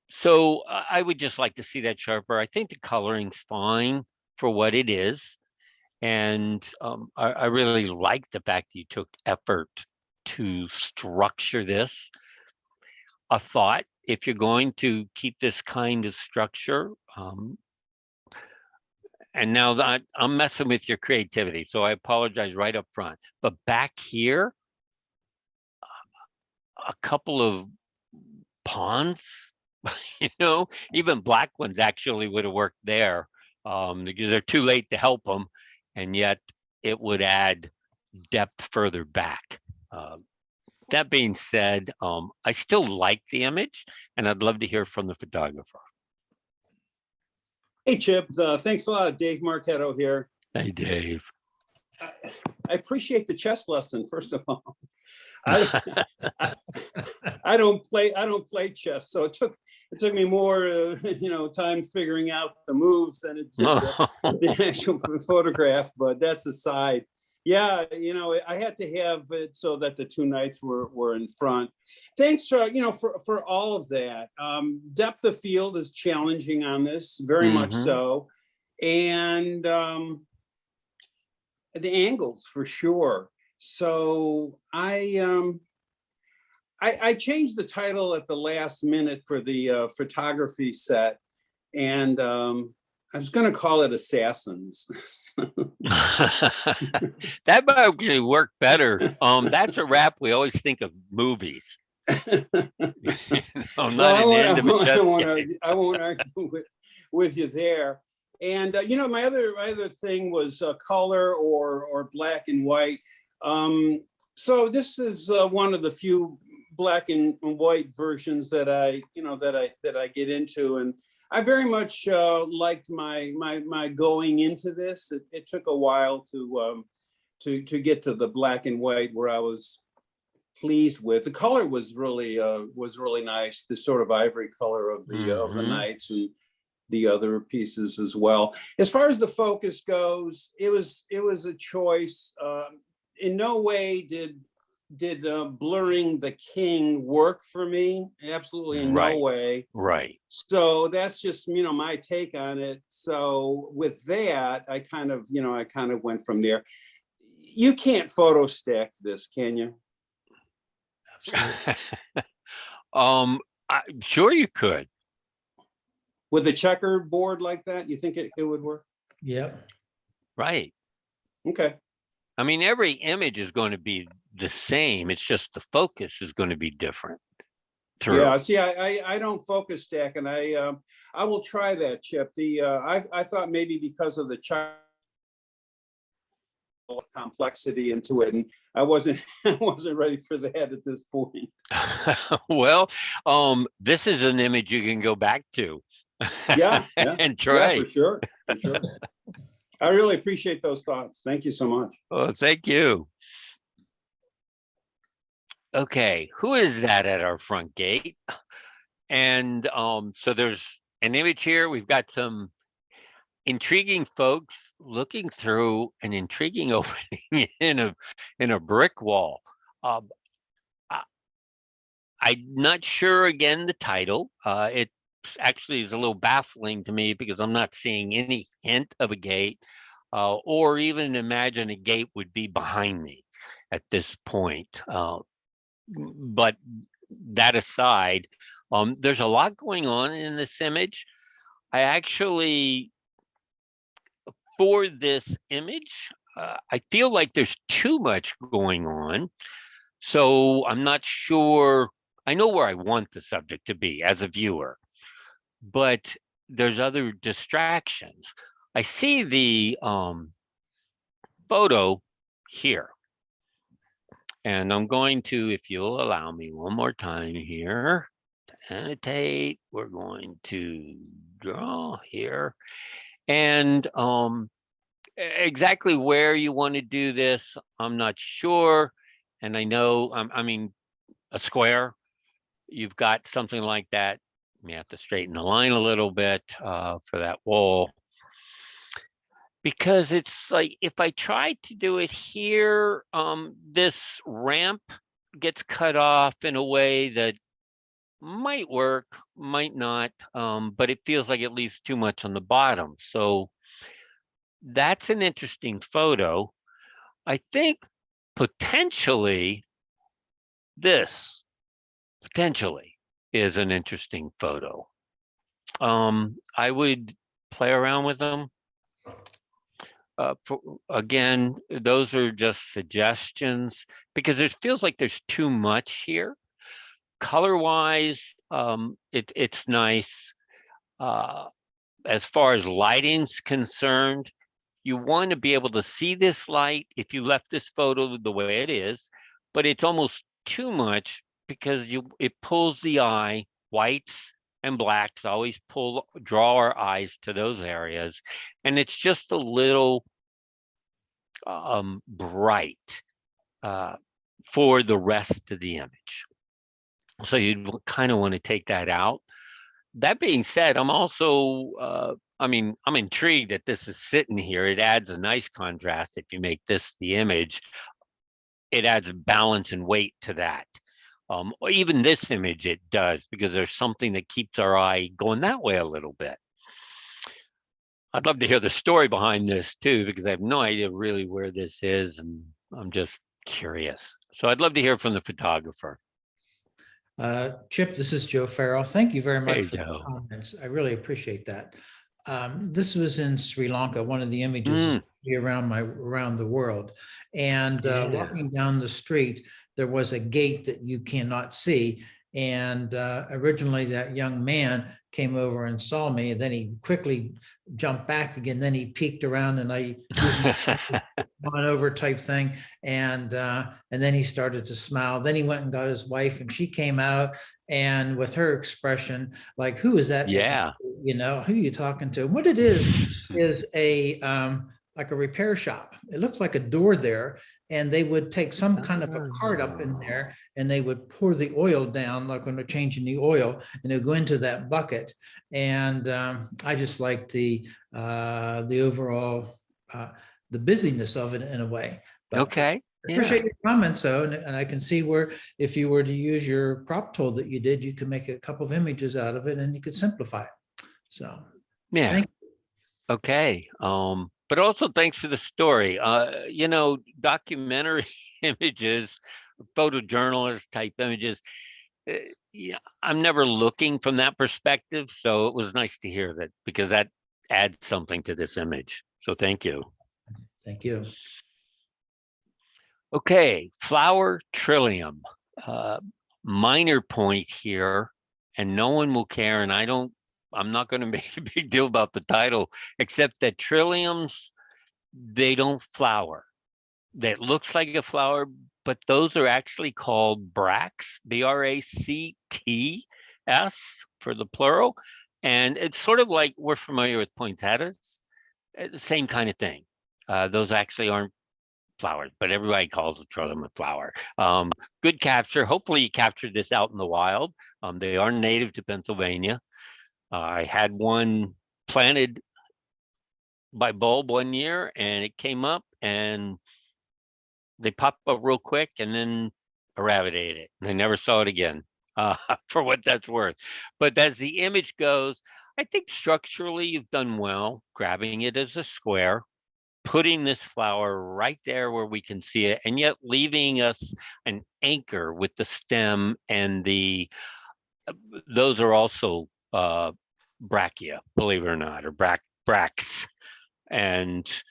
So I would just like to see that sharper. I think the coloring's fine for what it is. And I really like the fact that you took effort to structure this. A thought, if you're going to keep this kind of structure, and now that I'm messing with your creativity, so I apologize right up front. But back here, a couple of pawns, even black ones actually would have worked there, because they're too late to help them, and yet it would add depth further back. That being said, I still like the image, and I'd love to hear from the photographer. Hey, Chip. Thanks a lot. Dave Marchetto here. Hey, Dave. I appreciate the chess lesson, first of all. I don't play chess, so it took me more time figuring out the moves than it did the actual photograph. But that's aside. Yeah, you know, I had to have it so that the two knights were in front. Thanks for, you know, for all of that. Depth of field is challenging on this, very much Mhm. so. And the angles for sure. So I changed the title at the last minute for the photography set, and I was going to call it Assassins. That might actually work better. That's a wrap. We always think of movies. I'm not an end of a chess game. I won't argue with you there. And you know, my other thing was color or black and white. So this is one of the few black and white versions that I get into, and I very much liked my going into this. It took a while to get to the black and white where I was pleased with. The color was really nice. The sort of ivory color of the knights and the other pieces as well. As far as the focus goes, it was a choice. In no way did blurring the king work for me. Absolutely in no way. Right. So that's just, you know, my take on it. So with that, I kind of went from there. You can't photo stack this, can you? I'm sure you could. With a checkerboard like that, you think it would work? Yep. Right. Okay. I mean, every image is going to be the same. It's just the focus is going to be different. Yeah. See, I don't focus stack, and I will try that, Chip. I thought maybe because of the complexity into it, and I wasn't ready for that at this point. Well, this is an image you can go back to. Yeah. And try. Yeah, for sure. I really appreciate those thoughts. Thank you so much. Oh, thank you. Okay, who is that at our front gate? And so there's an image here. We've got some intriguing folks looking through an intriguing opening in a brick wall. I'm not sure again the title. It actually is a little baffling to me because I'm not seeing any hint of a gate, or even imagine a gate would be behind me at this point. But that aside, there's a lot going on in this image. I actually, for this image, I feel like there's too much going on. So I'm not sure. I know where I want the subject to be as a viewer, but there's other distractions. I see the photo here. And I'm going to, if you'll allow me one more time here, to annotate, we're going to draw here. And exactly where you want to do this, I'm not sure. And I know, I mean, a square, you've got something like that. You have to straighten the line a little bit for that wall. Because it's like, if I try to do it here, this ramp gets cut off in a way that might work, might not, but it feels like it leaves too much on the bottom. So that's an interesting photo. I think potentially this is an interesting photo. I would play around with them. Again, those are just suggestions because it feels like there's too much here. Color-wise, it's nice. As far as lighting's concerned, you want to be able to see this light if you left this photo the way it is, but it's almost too much because it pulls the eye. Whites and blacks always draw our eyes to those areas, and it's just a little bright for the rest of the image. So you'd kind of want to take that out. That being said, I'm also I mean, I'm intrigued that this is sitting here. It adds a nice contrast. If you make this the image, it adds balance and weight to that. Or even this image, it does, because there's something that keeps our eye going that way a little bit. I'd love to hear the story behind this too, because I have no idea really where this is, and I'm just curious. So I'd love to hear from the photographer. Chip, this is Joe Farrell. Thank you very much Hey, for the Joe. comments. I really appreciate that. This was in Sri Lanka. One of the images is around the world. And walking down the street, there was a gate that you cannot see. And originally that young man came over and saw me, and then he quickly jumped back again. Then he peeked around, and I on over type thing. And then he started to smile. Then he went and got his wife, and she came out, and with her expression, like, who is that? Yeah. You know, who are you talking to? What it is a like a repair shop. It looks like a door there, and they would take some kind of a cart up in there, and they would pour the oil down, like when they're changing the oil, and it would go into that bucket. And I just like the overall the busyness of it in a way. But Okay. I appreciate your comments, though, and I can see where if you were to use your crop tool that you did, you could make a couple of images out of it, and you could simplify it. So Yeah. thank you. Okay. But also thanks for the story. You know, documentary images, photojournalist type images. Yeah, I'm never looking from that perspective. So it was nice to hear that, because that adds something to this image. So thank you. Thank you. Okay, flower Trillium. Minor point here, and no one will care, and I'm not going to make a big deal about the title, except that Trilliums, they don't flower. That looks like a flower, but those are actually called bracts, Bracts for the plural. And it's sort of like we're familiar with poinsettias, the same kind of thing. Those actually aren't flowers, but everybody calls a Trillium a flower. Good capture. Hopefully you captured this out in the wild. They are native to Pennsylvania. I had one planted by bulb one year, and it came up, and they popped up real quick, and then a rabbit ate it, and I never saw it again, for what that's worth. But as the image goes, I think structurally you've done well, grabbing it as a square, putting this flower right there where we can see it, and yet leaving us an anchor with the stem, and those are also brachia, believe it or not, or bracts, and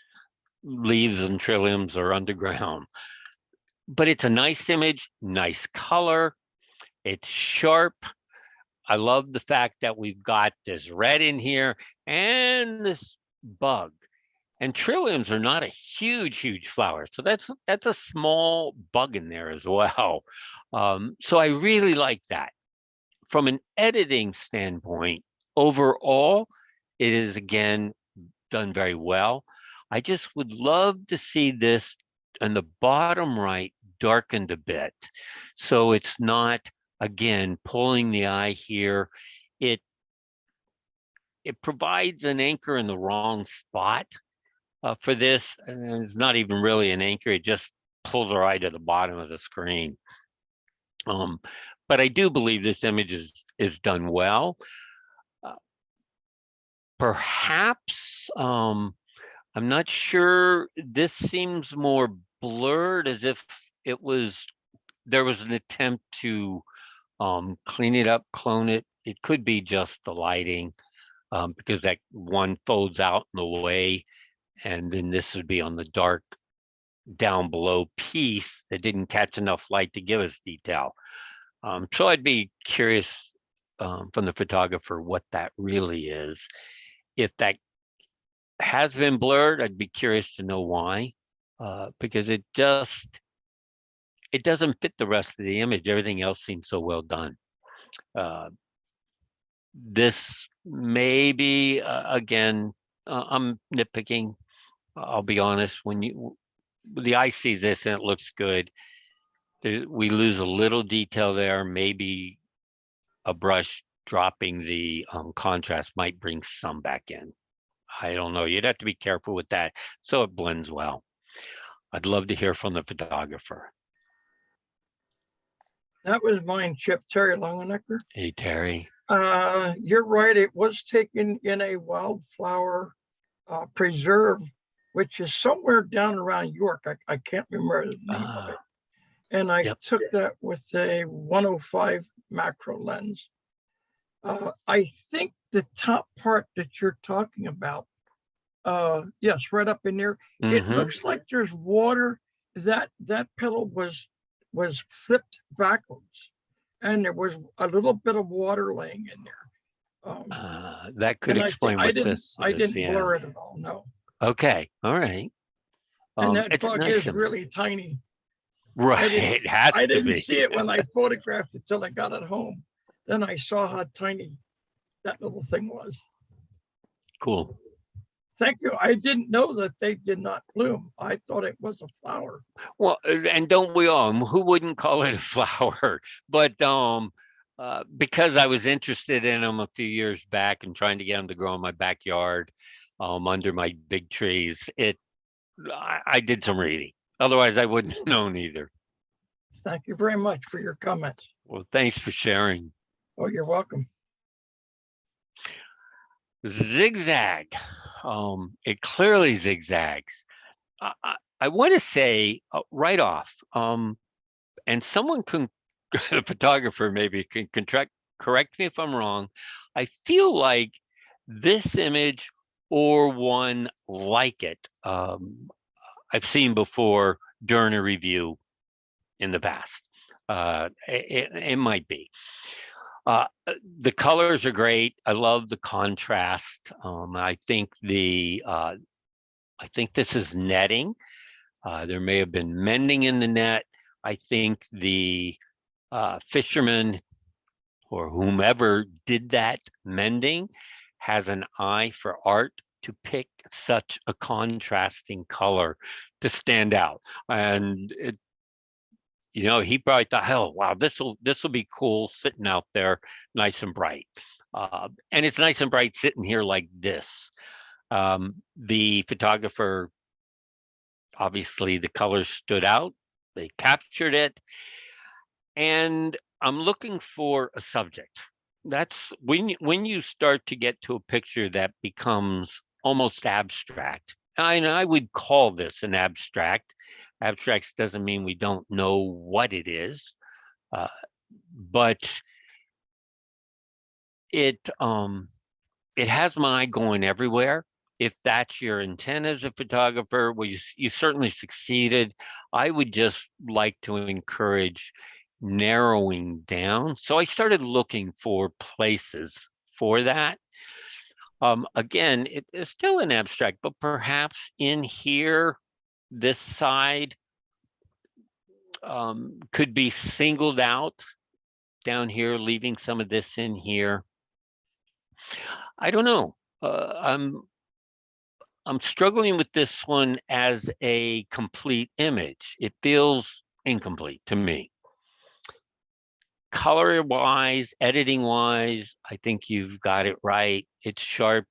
leaves and trilliums are underground. But it's a nice image, nice color. It's sharp. I love the fact that we've got this red in here and this bug. And trilliums are not a huge flower. So that's a small bug in there as well. So I really like that. From an editing standpoint, overall, it is, again, done very well. I just would love to see this on the bottom right darkened a bit, so it's not, again, pulling the eye here. It provides an anchor in the wrong spot for this, and it's not even really an anchor. It just pulls our eye to the bottom of the screen. But I do believe this image is done well. Perhaps, I'm not sure, this seems more blurred, as if there was an attempt to clean it up, clone it. It could be just the lighting, because that one folds out in the way, and then this would be on the dark down below piece that didn't catch enough light to give us detail. So I'd be curious from the photographer what that really is. If that has been blurred, I'd be curious to know why, because it doesn't fit the rest of the image. Everything else seems so well done. This may be, again, I'm nitpicking. I'll be honest. When the eye sees this and it looks good, we lose a little detail there. Maybe a brush dropping the contrast might bring some back in. I don't know. You'd have to be careful with that so it blends well. I'd love to hear from the photographer. That was mine, Chip, Terry Longenecker. Hey, Terry. You're right. It was taken in a wildflower preserve, which is somewhere down around York. I can't remember the name of it. And I took that with a 105 macro lens. I think the top part that you're talking about, yes, right up in there, it looks like there's water. That petal was flipped backwards, and there was a little bit of water laying in there. That could explain what this is. I didn't blur it at all, no. Okay, all right. And that it's bug nice is and- really tiny. Right, it has I to didn't be. see it when I photographed it till I got it home. Then I saw how tiny that little thing was. Cool. Thank you. I didn't know that they did not bloom. I thought it was a flower. Well, and don't we all? Who wouldn't call it a flower? But because I was interested in them a few years back and trying to get them to grow in my backyard, under my big trees, I did some reading. Otherwise, I wouldn't have known either. Thank you very much for your comments. Well, thanks for sharing. Oh, you're welcome. Zigzag. It clearly zigzags. I want to say right off, and someone can, the photographer maybe can correct me if I'm wrong. I feel like this image or one like it, I've seen before during a review in the past. It might be. The colors are great. I love the contrast. I think this is netting. There may have been mending in the net. I think the fisherman or whomever did that mending has an eye for art to pick such a contrasting color to stand out. And he probably thought, hell, wow, this will be cool sitting out there, nice and bright. And it's nice and bright sitting here like this. The photographer, obviously the colors stood out. They captured it. And I'm looking for a subject. That's when you start to get to a picture that becomes almost abstract. I would call this an abstract. Abstracts doesn't mean we don't know what it is, but it has my eye going everywhere. If that's your intent as a photographer, well, you certainly succeeded. I would just like to encourage narrowing down. So I started looking for places for that. Again, it's still an abstract, but perhaps in here, this side could be singled out down here, leaving some of this in here. I don't know. I'm struggling with this one as a complete image. It feels incomplete to me. Color wise, editing wise, I think you've got it right. It's sharp.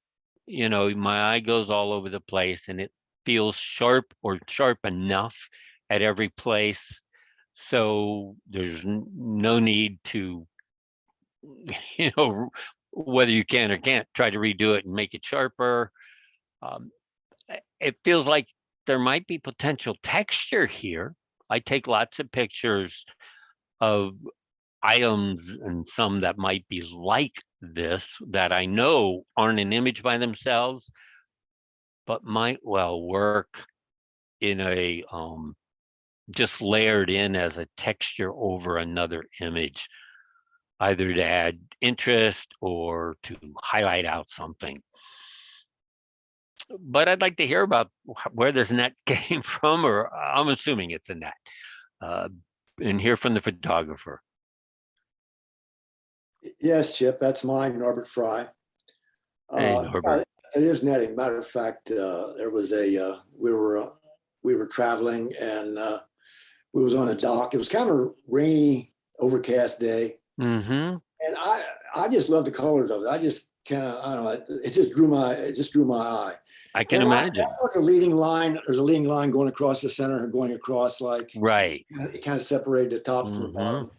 My eye goes all over the place and it feels sharp or sharp enough at every place. So there's no need to, whether you can or can't, try to redo it and make it sharper. It feels like there might be potential texture here. I take lots of pictures of items and some that might be like this that I know aren't an image by themselves, but might well work in a just layered in as a texture over another image, either to add interest or to highlight out something. But I'd like to hear about where this net came from, or I'm assuming it's a net, and hear from the photographer. Yes, Chip, that's mine, Norbert Fry. Hey, Norbert. It is netting. Matter of fact, there was we were traveling and we was on a dock. It was kind of rainy, overcast day. Mm-hmm. And I just love the colors of it. kind of, I don't know, it just drew my eye. I can And imagine. I thought the leading line, there's a leading line going across the center and going across, like Right. it kind of separated the top from the Mhm. bottom.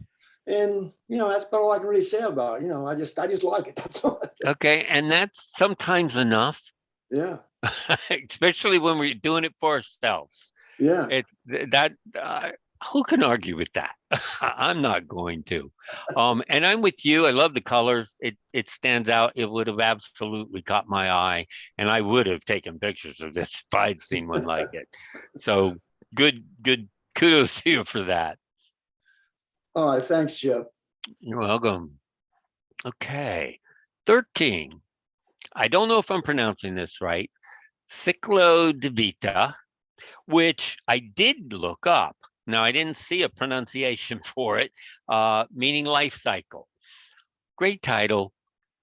And that's about all I can really say about it. I just like it. That's all. Okay, and that's sometimes enough, Yeah, especially when we're doing it for ourselves. yeah. Who can argue with that? I'm not going to. And I'm with you. I love the colors. It stands out. It would have absolutely caught my eye, and I would have taken pictures of this if I'd seen one like it. So good. Kudos to you for that. All right, thanks, Chip. You're welcome. Okay, 13. I don't know if I'm pronouncing this right. Cyclodevita, which I did look up. Now, I didn't see a pronunciation for it, meaning life cycle. Great title.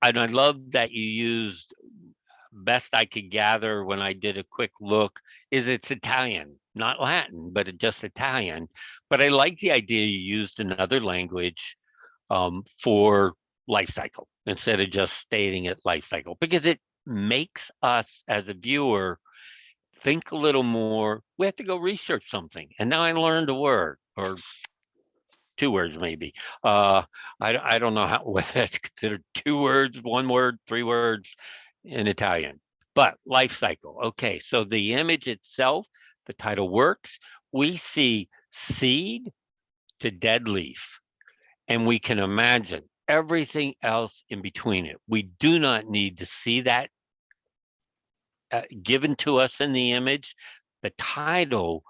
And I love that you used, best I could gather when I did a quick look, is it's Italian, not Latin, but just Italian. But I like the idea you used another language for life cycle instead of just stating it life cycle, because it makes us as a viewer think a little more. We have to go research something, and now I learned a word or 2 words maybe. I don't know whether that's considered 2 words, 1 word, 3 words in Italian, but life cycle. Okay, so the image itself, the title works. We see seed to dead leaf, and we can imagine everything else in between it. We do not need to see that given to us in the image. The title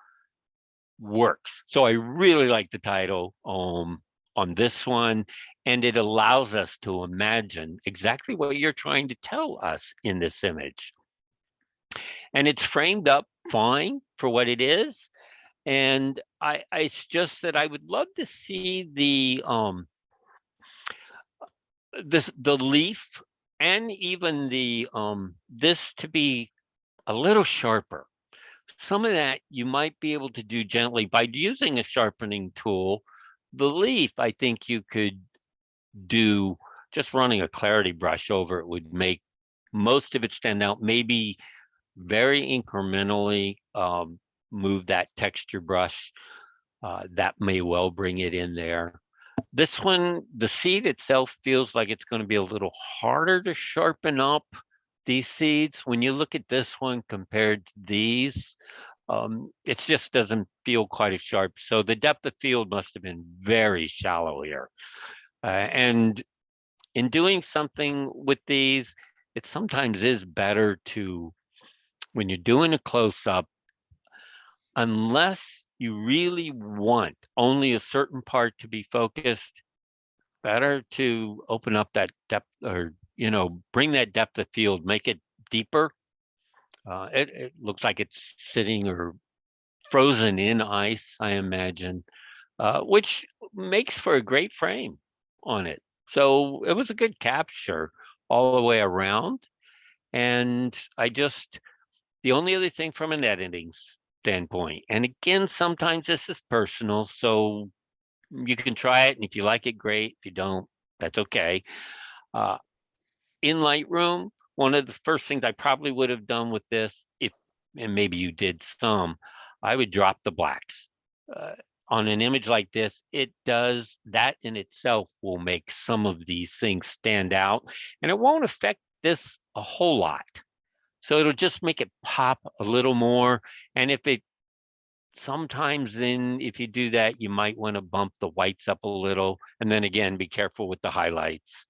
works. So I really like the title on this one, and it allows us to imagine exactly what you're trying to tell us in this image. And it's framed up fine for what it is. And it's just that I would love to see the leaf and even the this to be a little sharper. Some of that you might be able to do gently by using a sharpening tool. The leaf, I think you could do just running a clarity brush over it would make most of it stand out. Maybe very incrementally move that texture brush. That may well bring it in there. This one, the seed itself feels like it's going to be a little harder to sharpen up these seeds. When you look at this one compared to these, it just doesn't feel quite as sharp. So the depth of field must have been very shallow here. And in doing something with these, it sometimes is better to, when you're doing a close-up, unless you really want only a certain part to be focused, better to open up that depth, or bring that depth of field, make it deeper. It looks like it's sitting or frozen in ice, I imagine, which makes for a great frame on it. So it was a good capture all the way around. And the only other thing from an editing standpoint, and again, sometimes this is personal, so you can try it, and if you like it, great. If you don't, that's okay. In Lightroom, one of the first things I probably would have done with this, and maybe you did some, I would drop the blacks. On an image like this, it does that in itself will make some of these things stand out, and it won't affect this a whole lot. So it'll just make it pop a little more. And sometimes then if you do that, you might want to bump the whites up a little, and then again, be careful with the highlights.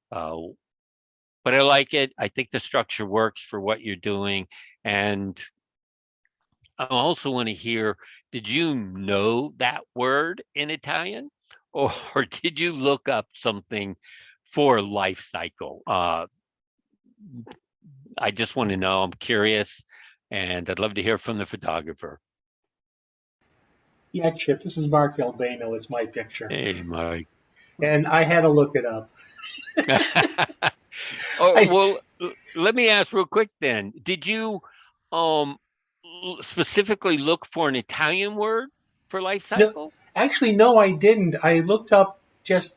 But I like it. I think the structure works for what you're doing. And I also want to hear, did you know that word in Italian? Or did you look up something for life cycle? I just want to know. I'm curious, and I'd love to hear from the photographer. Yeah, Chip, this is Mark Albano. It's my picture. Hey, Mike. And I had to look it up. Well, let me ask real quick then. Did you specifically look for an Italian word for life cycle? No, actually, no, I didn't. I looked up just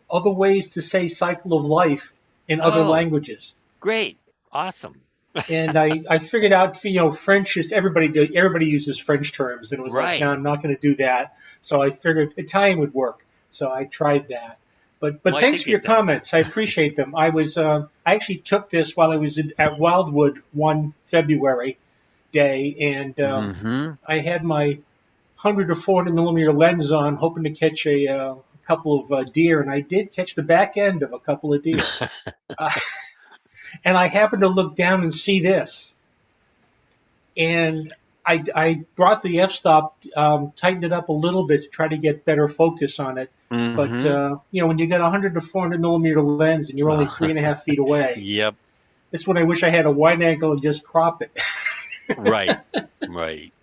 other ways to say cycle of life in other Oh, languages. great. Awesome. And I figured out, French is everybody uses French terms, and it was like, no, Right. I'm not going to do that. So I figured Italian would work. So I tried that. But Well, I thanks think for your it does. comments. I appreciate them. I actually took this while I was at Wildwood one February day, and Mm-hmm. I had my 100 to 400 millimeter lens on, hoping to catch a couple of deer, and I did catch the back end of a couple of deer. uh, and I happened to look down and see this, and I brought the f-stop, tightened it up a little bit to try to get better focus on it. But Mm-hmm. when you got 100 to 400 millimeter lens and you're only 3.5 feet away, Yep. this is when I wish I had a wide angle and just crop it. Right. Right.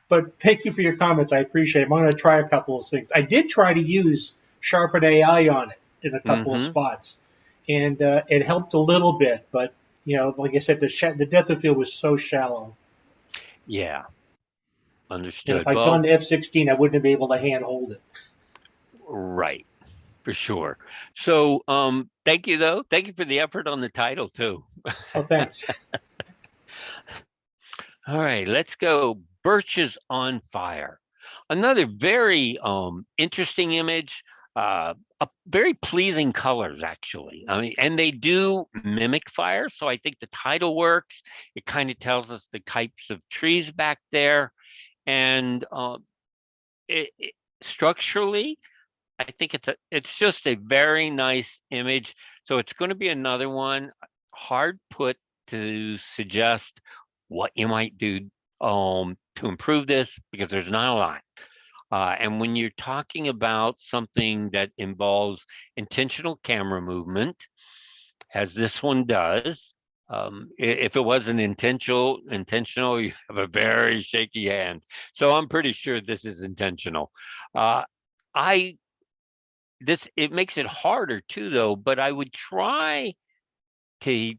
But thank you for your comments. I appreciate it. I'm going to try a couple of things. I did try to use Sharpen AI on it in a couple of Mm-hmm. spots, and it helped a little bit. But like I said, the depth of field was so shallow, Yeah. and Understood. if I'd Well, gone to f/16, I wouldn't have been able to hand hold it. right. For sure. So, thank you though. Thank you for the effort on the title too. Oh, thanks. All right, let's go. Birches on fire. Another very interesting image. Very pleasing colors, actually. I mean, and they do mimic fire, so I think the title works. It kind of tells us the types of trees back there, and structurally, I think it's just a very nice image. So it's going to be another one. Hard put to suggest what you might do to improve this, because there's not a lot. And when you're talking about something that involves intentional camera movement, as this one does, if it wasn't intentional, you have a very shaky hand. So I'm pretty sure this is intentional. It makes it harder too, though. But I would try to.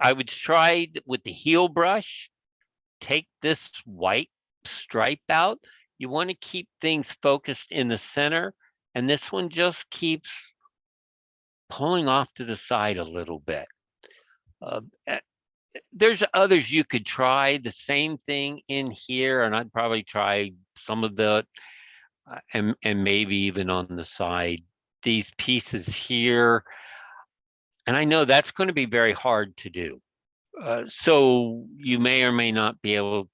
I would try with the heel brush. Take this white stripe out. You want to keep things focused in the center, and this one just keeps pulling off to the side a little bit. There's others you could try the same thing in here, and I'd probably try some of the and maybe even on the side, these pieces here. And I know that's going to be very hard to do. So you may or may not be able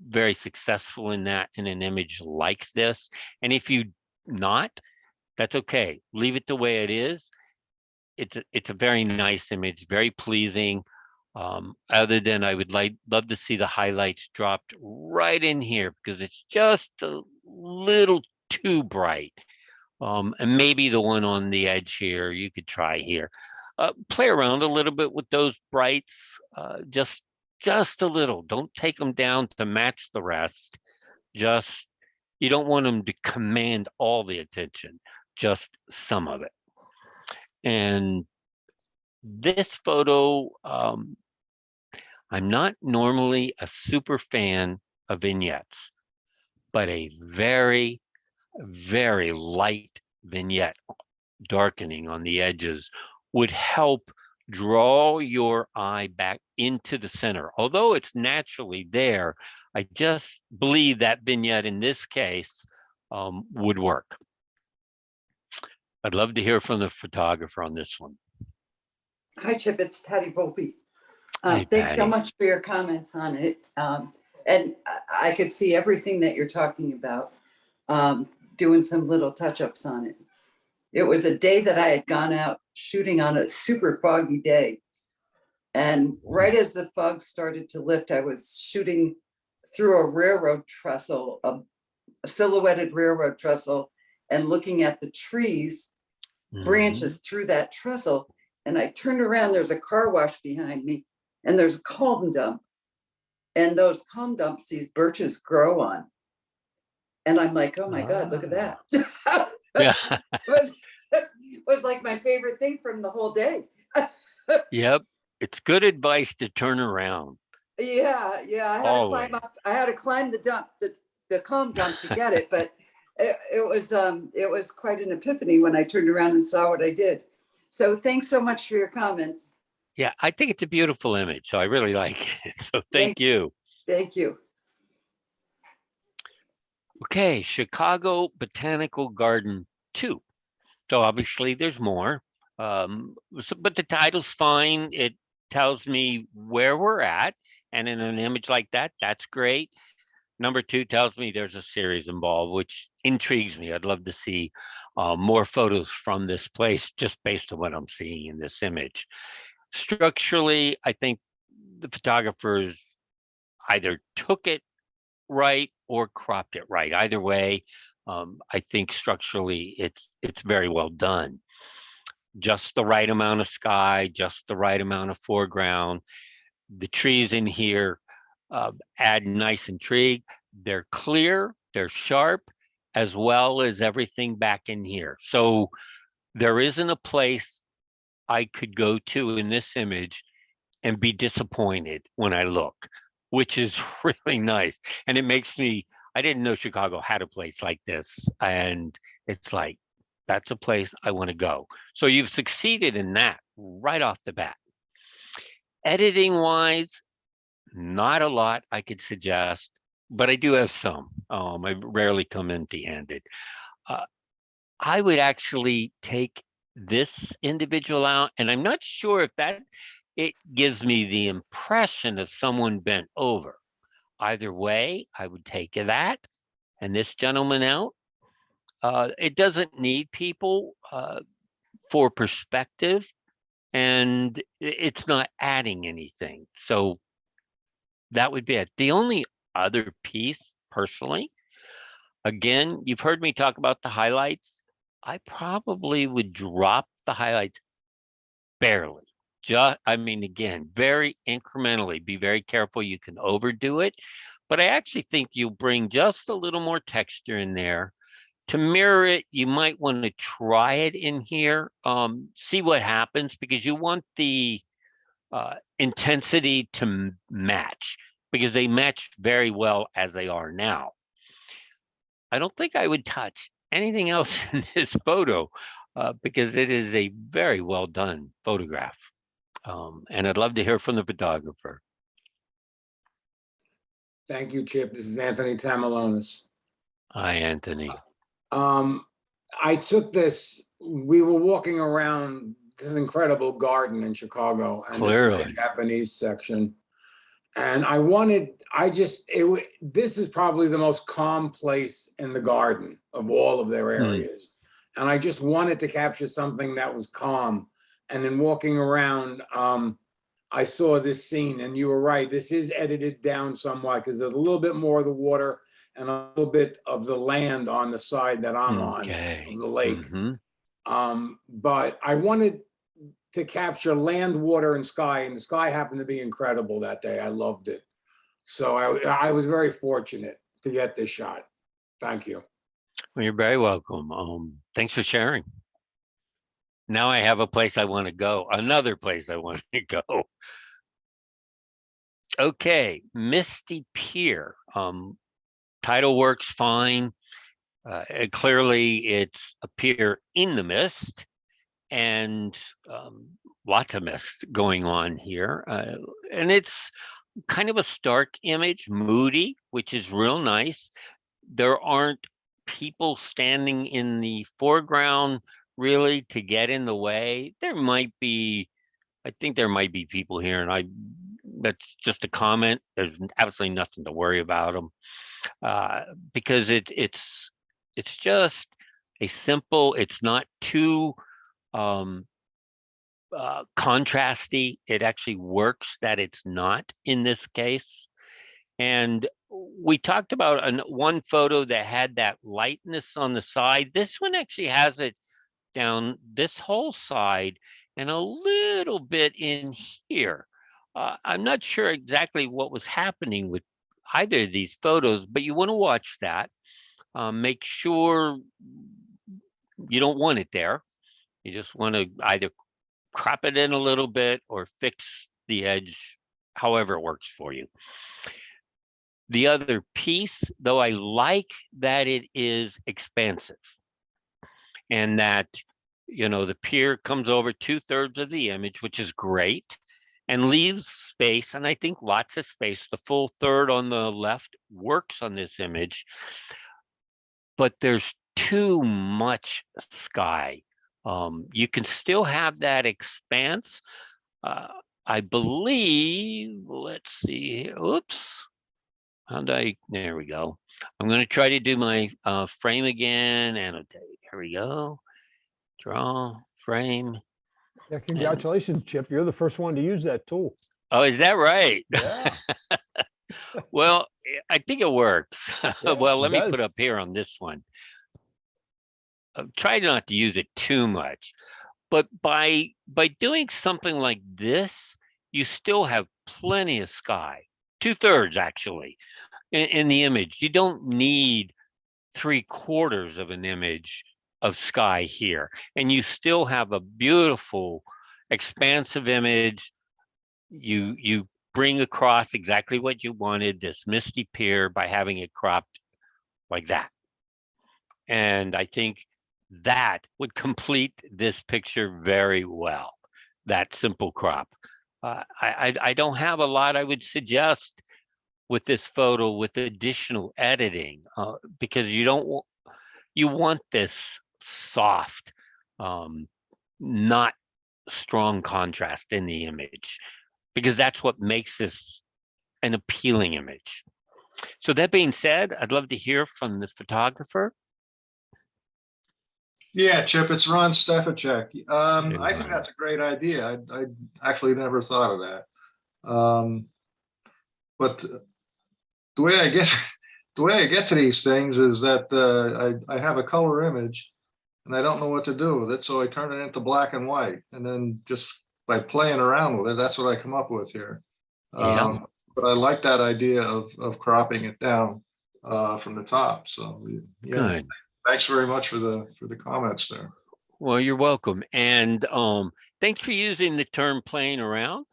very successful in that in an image like this. And if you not, that's okay. Leave it the way it is. It's a very nice image, very pleasing. Other than I would love to see the highlights dropped right in here, because it's just a little too bright. And maybe the one on the edge here, you could try here. Play around a little bit with those brights, just a little. Don't take them down to match the rest. Just, you don't want them to command all the attention, just some of it. And this photo, I'm not normally a super fan of vignettes, but a very, very light vignette darkening on the edges would help draw your eye back into the center. Although it's naturally there, I just believe that vignette in this case would work. I'd love to hear from the photographer on this one. Hi, Chip, it's Patty Volpe. Hey, Thanks so Patty. much for your comments on it. And I could see everything that you're talking about, doing some little touch-ups on it. It was a day that I had gone out shooting on a super foggy day. And right as the fog started to lift, I was shooting through a railroad trestle, a silhouetted railroad trestle, and looking at the trees, branches through that trestle. And I turned around, there's a car wash behind me, and there's a calm dump. And those calm dumps, these birches grow on. And I'm like, oh my God, look at that. Yeah. was like my favorite thing from the whole day. Yep. It's good advice to turn around. Yeah. I had to climb up. I had to climb the dump, the calm dump to get it. But it was quite an epiphany when I turned around and saw what I did. So thanks so much for your comments. Yeah, I think it's a beautiful image, so I really like it. So thank you. Thank you. Okay, Chicago Botanical Garden 2. So obviously there's more, but the title's fine. It tells me where we're at, and in an image like that, that's great. Number 2 tells me there's a series involved, which intrigues me. I'd love to see more photos from this place just based on what I'm seeing in this image. Structurally, I think the photographers either took it right or cropped it right. Either way, I think structurally it's very well done. Just the right amount of sky, just the right amount of foreground. The trees in here add nice intrigue. They're clear, they're sharp, as well as everything back in here. So there isn't a place I could go to in this image and be disappointed when I look, which is really nice. And it makes me, I didn't know Chicago had a place like this. And it's like, that's a place I want to go. So you've succeeded in that right off the bat. Editing wise, not a lot I could suggest, but I do have some. I rarely come empty-handed. I would actually take this individual out, and I'm not sure if that it gives me the impression of someone bent over. Either way, I would take that and this gentleman out. It doesn't need people for perspective, and it's not adding anything. So that would be it. The only other piece, personally, again, you've heard me talk about the highlights. I probably would drop the highlights barely. I mean, again, very incrementally. Be very careful. You can overdo it, but I actually think you bring just a little more texture in there. To mirror it, you might want to try it in here. See what happens, because you want the intensity to match, because they match very well as they are now. I don't think I would touch anything else in this photo because it is a very well done photograph. And I'd love to hear from the photographer. Thank you, Chip. This is Anthony Tamalonis. Hi, Anthony. I took this, we were walking around this incredible garden in Chicago, and this is the Japanese section. And this is probably the most calm place in the garden of all of their areas. And I just wanted to capture something that was calm. And then walking around, I saw this scene, and you were right, this is edited down somewhat because there's a little bit more of the water and a little bit of the land on the side that I'm on, of the lake. But I wanted to capture land, water, and sky, and the sky happened to be incredible that day. I loved it. So I was very fortunate to get this shot. Thank you. Well, you're very welcome. Thanks for sharing. Now I have a place I want to go, another place I want to go. Okay, Misty Pier. Title works fine. Clearly, it's a pier in the mist, and lots of mist going on here. And it's kind of a stark image, moody, which is real nice. There aren't people standing in the foreground really to get in the way. There might be, I think there might be people here, and that's just a comment. There's absolutely nothing to worry about them because it's just a simple, it's not too contrasty. It actually works that it's not in this case. And we talked about one photo that had that lightness on the side. This one actually has it down this whole side and a little bit in here. I'm not sure exactly what was happening with either of these photos, but you want to watch that. Make sure you don't want it there. You just want to either crop it in a little bit or fix the edge, however it works for you. The other piece, though, I like that it is expansive and that The pier comes over 2/3 of the image, which is great, and leaves space, and I think lots of space. The full third on the left works on this image, but there's too much sky. You can still have that expanse. I believe, let's see here. Oops. There we go. I'm going to try to do my frame again, annotate. Here we go. Draw, frame. Yeah, congratulations, Chip. You're the first one to use that tool. Oh, is that right? Yeah. Well, I think it works. Yeah, Well, it let me does. put up here on this one. Try not to use it too much, but by doing something like this, you still have plenty of sky. 2/3 actually in the image. You don't need 3/4 of an image of sky here, and you still have a beautiful expansive image. You bring across exactly what you wanted, this Misty Pier, by having it cropped like that. And I think that would complete this picture very well, that simple crop. I don't have a lot I would suggest with this photo with additional editing, because you want this soft, not strong contrast in the image, because that's what makes this an appealing image. So that being said, I'd love to hear from the photographer. Yeah, Chip, it's Ron Stefacek. I think that's a great idea. I actually never thought of that. But the way I get to these things is that I have a color image and I don't know what to do with it, so I turn it into black and white, and then just by playing around with it, that's what I come up with here. Yeah. But I like that idea of cropping it down from the top. So yeah. Good. Thanks very much for the comments there. Well, you're welcome. And thanks for using the term playing around.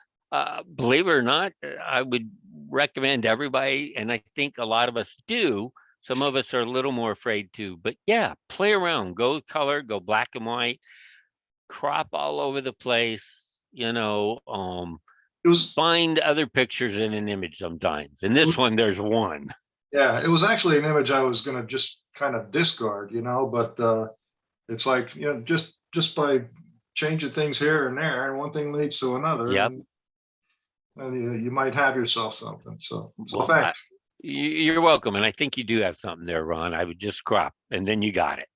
Believe it or not, I would recommend everybody, and I think a lot of us do. Some of us are a little more afraid to, but yeah, play around, go color, go black and white, crop all over the place, find other pictures in an image sometimes. In this one, there's one. Yeah, it was actually an image I was going to just kind of discard, but it's like, just by changing things here and there, and one thing leads to another. Yep. And you might have yourself something. So Well, thanks. You're welcome. And I think you do have something there, Ron. I would just crop, and then you got it.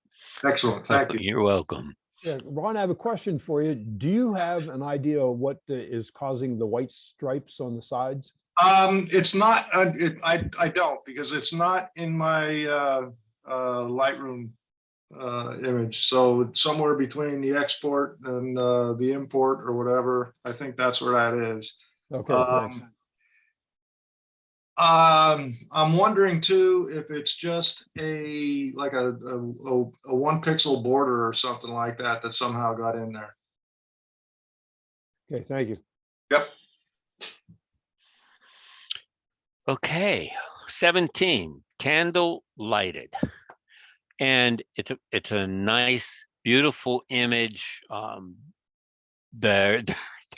Excellent. Thank you. You're welcome. Yeah, Ron, I have a question for you. Do you have an idea of what is causing the white stripes on the sides? It's not. I don't, because it's not in my Lightroom image. So it's somewhere between the export and the import or whatever. I think that's where that is. Okay, thanks. I'm wondering too if it's just like a 1 pixel border or something like that that somehow got in there. Okay, thank you. Yep. Okay, 17, candle lighted. And it's a nice, beautiful image.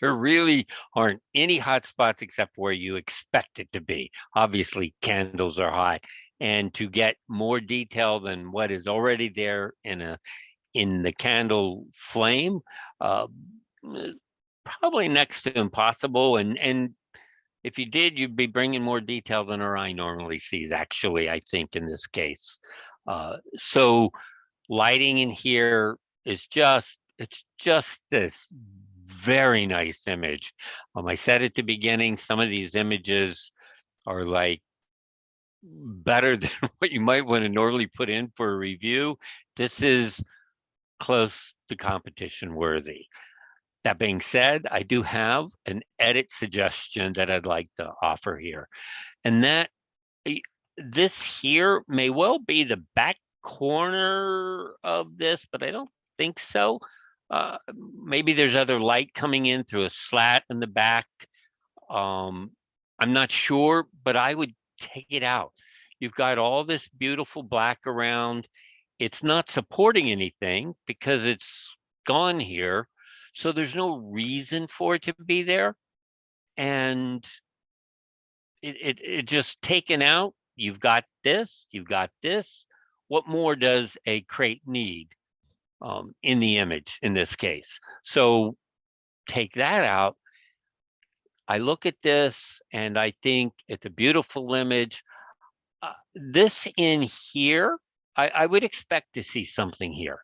There really aren't any hot spots except where you expect it to be. Obviously, candles are hot, and to get more detail than what is already there in the candle flame, probably next to impossible. And if you did, you'd be bringing more detail than our eye normally sees. Actually, I think in this case, so lighting in here is it's just this very nice image. I said at the beginning, some of these images are like better than what you might want to normally put in for a review. This is close to competition worthy. That being said, I do have an edit suggestion that I'd like to offer here. And that this here may well be the back corner of this, but I don't think so. Maybe there's other light coming in through a slat in the back. I'm not sure, but I would take it out. You've got all this beautiful black around. It's not supporting anything because it's gone here. So there's no reason for it to be there. And it just taken out. You've got this, you've got this. What more does a crate need in the image in this case? So take that out. I look at this and I think it's a beautiful image. This in here, I would expect to see something here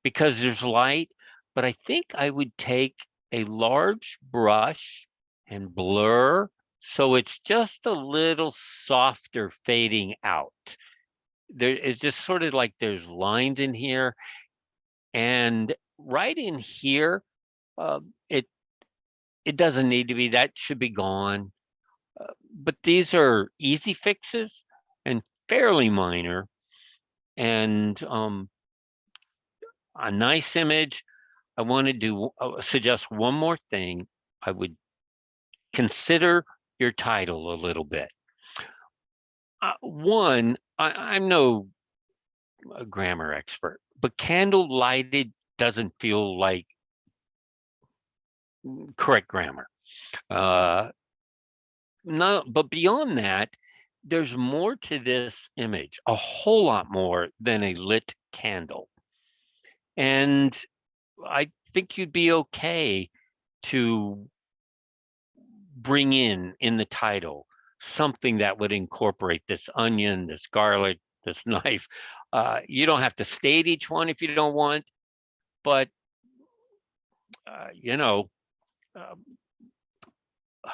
because there's light, but I think I would take a large brush and blur so it's just a little softer fading out. There is just sort of like there's lines in here, and right in here, it doesn't need to be. That should be gone. But these are easy fixes and fairly minor, and a nice image. I want to do suggest one more thing. I would consider your title a little bit. One, I'm no grammar expert, but candle lighted doesn't feel like correct grammar. No, but beyond that, there's more to this image, a whole lot more than a lit candle. And I think you'd be okay to bring in the title something that would incorporate this onion, this garlic, this knife. You don't have to state each one if you don't want, but you know,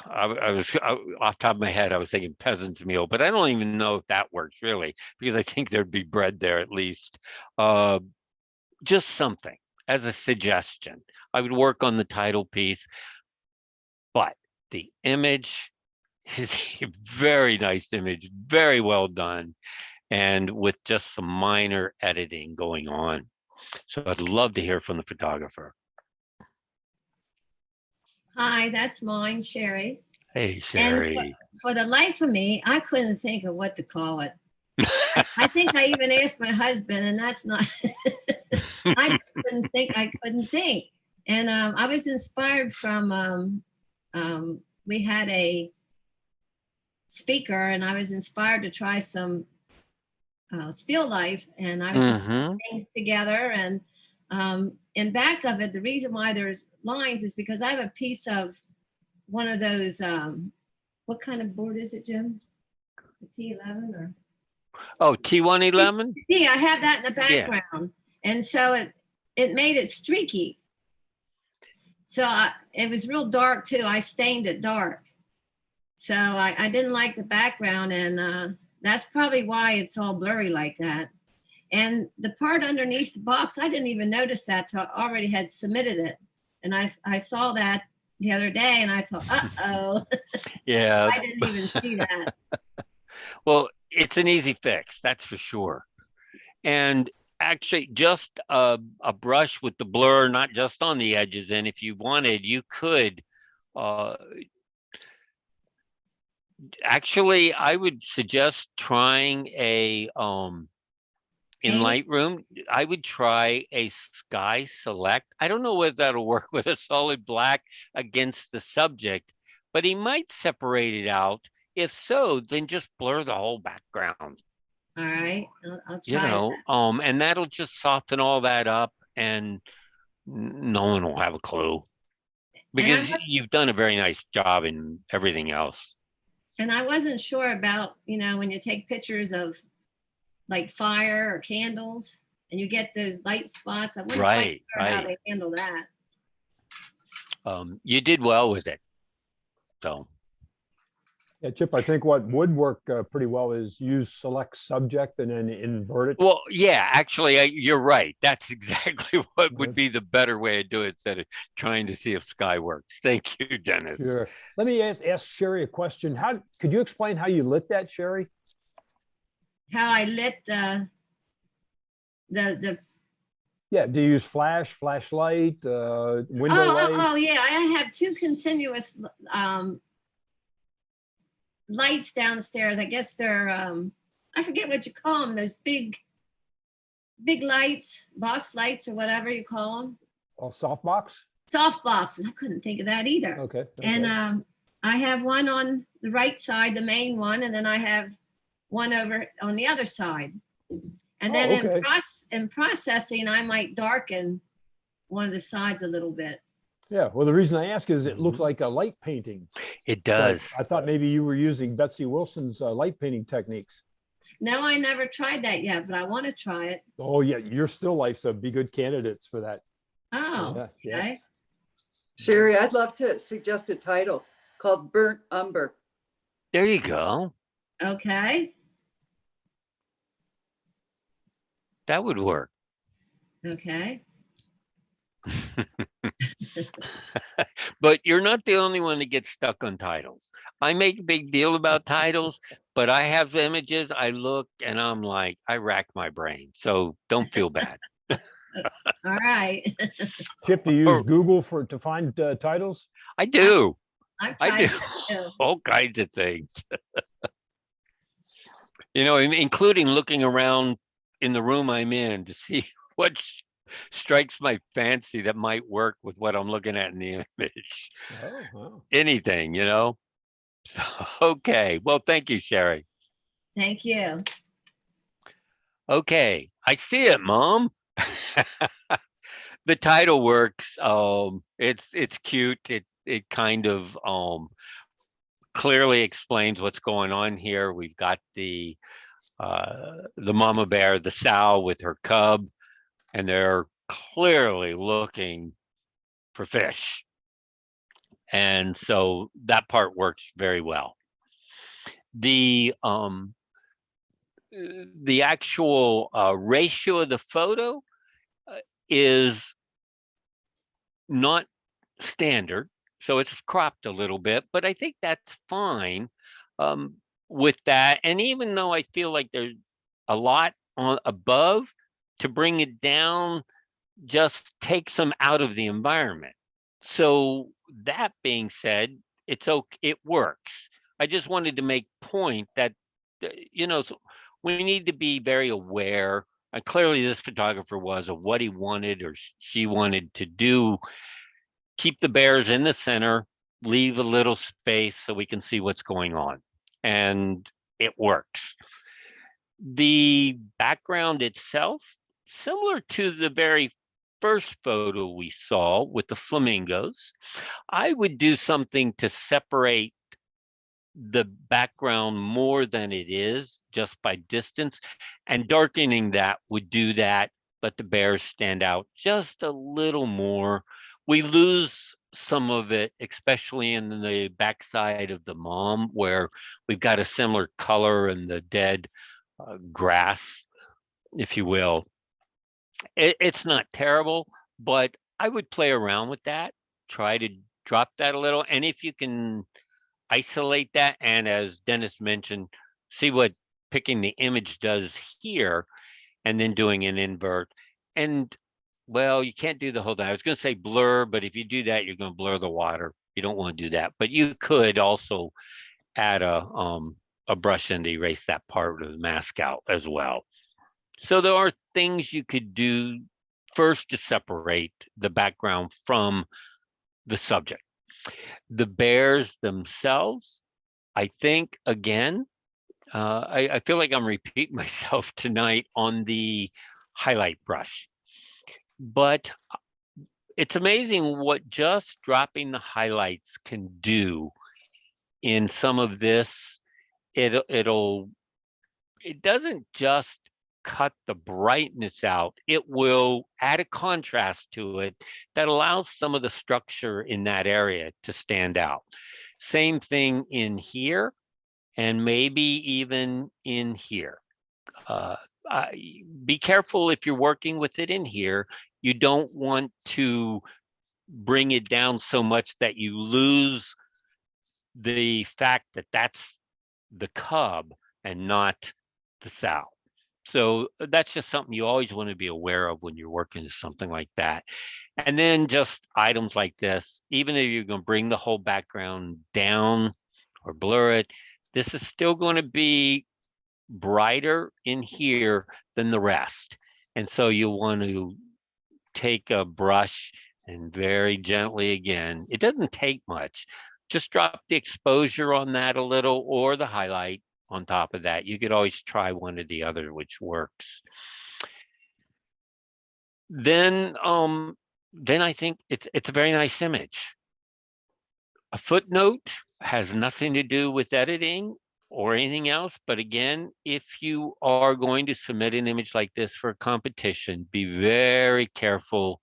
I was off the top of my head, I was thinking peasant's meal, but I don't even know if that works really, because I think there'd be bread there at least. Just something as a suggestion. I would work on the title piece, but the image is a very nice image, very well done, and with just some minor editing going on. So I'd love to hear from the photographer. Hi, that's mine, Sherry. Hey, Sherry. And for the life of me, I couldn't think of what to call it. I think I even asked my husband, and that's not, I just couldn't think. And I was inspired from, we had a speaker, and I was inspired to try some still life, and I was just putting things together. And in back of it, the reason why there's lines is because I have a piece of one of those, what kind of board is it, Jim? The T11 or? Oh, T111? Yeah, I have that in the background. Yeah. And so it made it streaky. So it was real dark too. I stained it dark. So I didn't like the background, and that's probably why it's all blurry like that. And the part underneath the box, I didn't even notice that till I already had submitted it. And I saw that the other day, and I thought, uh-oh. Yeah. I didn't even see that. Well, it's an easy fix, that's for sure. And actually, just a brush with the blur, not just on the edges. And if you wanted, you could. Actually, I would suggest trying a in Lightroom. I would try a sky select. I don't know whether that'll work with a solid black against the subject, but he might separate it out. If so, then just blur the whole background. All right, I'll try. You know, and that'll just soften all that up, and no one will have a clue, because you've done a very nice job in everything else. And I wasn't sure about, you know, when you take pictures of like fire or candles and you get those light spots. I wasn't quite sure how to handle that. You did well with it. So. Yeah, Chip, I think what would work pretty well is use select subject and then invert it. Well, yeah, actually, you're right. That's exactly what would be the better way to do it instead of trying to see if sky works. Thank you, Dennis. Sure. Let me ask Sherry a question. Could you explain how you lit that, Sherry? How I lit the Yeah, do you use flashlight, window light? Oh, yeah, I have two continuous lights downstairs. I guess they're I forget what you call them, those big lights, box lights or whatever you call them. Oh, softbox? soft boxes. I couldn't think of that either. Okay. And okay. I have one on the right side, the main one, and then I have one over on the other side. And then okay. in processing, I might darken one of the sides a little bit. Yeah, well, the reason I ask is it looks like a light painting. It But does. I thought maybe you were using Betsy Wilson's light painting techniques. No, I never tried that yet, but I want to try it. Oh yeah, your still lifes would be good candidates for that. Oh, Yeah, okay. yes. Sherry, I'd love to suggest a title called Burnt Umber. There you go. Okay. That would work. Okay. But you're not the only one that gets stuck on titles. I make a big deal about titles, but I have images. I look and I'm like, I rack my brain. So don't feel bad. All right. Chip, do you use Google to find titles? I do. I've I tried do that too. all kinds of things. You know, including looking around in the room I'm in to see what strikes my fancy that might work with what I'm looking at in the image. Oh, wow. Anything, you know? So, okay. Well, thank you, Sherry. Thank you. Okay. I see it, Mom. The title works. It's cute. It kind of clearly explains what's going on here. We've got the mama bear, the sow with her cub, and they're clearly looking for fish. And so that part works very well. The actual ratio of the photo is not standard, so it's cropped a little bit, but I think that's fine with that. And even though I feel like there's a lot on above, to bring it down just takes them out of the environment. So that being said, it's okay, it works. I just wanted to make point that you know, so we need to be very aware. Clearly this photographer was of what he wanted or she wanted to do. Keep the bears in the center, leave a little space so we can see what's going on, and it works. The background itself, similar to the very first photo we saw with the flamingos, I would do something to separate the background more than it is just by distance, and darkening that would do that, let the bears stand out just a little more. We lose some of it, especially in the backside of the mom, where we've got a similar color in the dead grass, if you will. It's not terrible, but I would play around with that, try to drop that a little. And if you can isolate that, and as Dennis mentioned, see what picking the image does here, and then doing an invert. And well, you can't do the whole thing. I was going to say blur, but if you do that, you're going to blur the water. You don't want to do that. But you could also add a brush in to erase that part of the mask out as well. So there are things you could do first to separate the background from the subject. The bears themselves, I think, again, I feel like I'm repeating myself tonight on the highlight brush, but it's amazing what just dropping the highlights can do in some of this. It doesn't just cut the brightness out, it will add a contrast to it that allows some of the structure in that area to stand out. Same thing in here, and maybe even in here. Be careful if you're working with it in here. You don't want to bring it down so much that you lose the fact that that's the cub and not the sow. So that's just something you always want to be aware of when you're working with something like that. And then just items like this, even if you're going to bring the whole background down or blur it, this is still going to be brighter in here than the rest. And so you want to take a brush and very gently again. It doesn't take much. Just drop the exposure on that a little or the highlight on top of that. You could always try one or the other, which works. Then I think it's a very nice image. A footnote has nothing to do with editing or anything else. But again, if you are going to submit an image like this for a competition, be very careful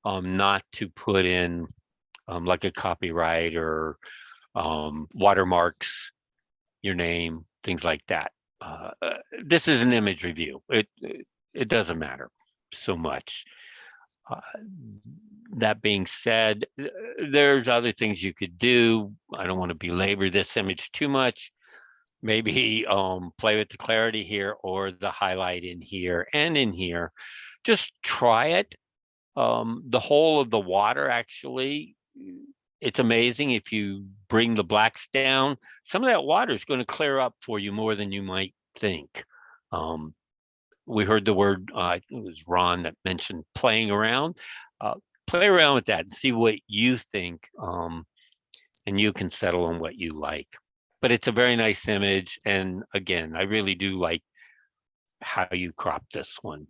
not to put in like a copyright or watermarks, your name, things like that. This is an image review. It doesn't matter so much. That being said, there's other things you could do. I don't want to belabor this image too much. Maybe play with the clarity here or the highlight in here and in here. Just try it. The whole of the water, actually, it's amazing if you bring the blacks down. Some of that water is going to clear up for you more than you might think. We heard the word, it was Ron that mentioned playing around. Play around with that and see what you think, and you can settle on what you like. But it's a very nice image. And again, I really do like how you cropped this one.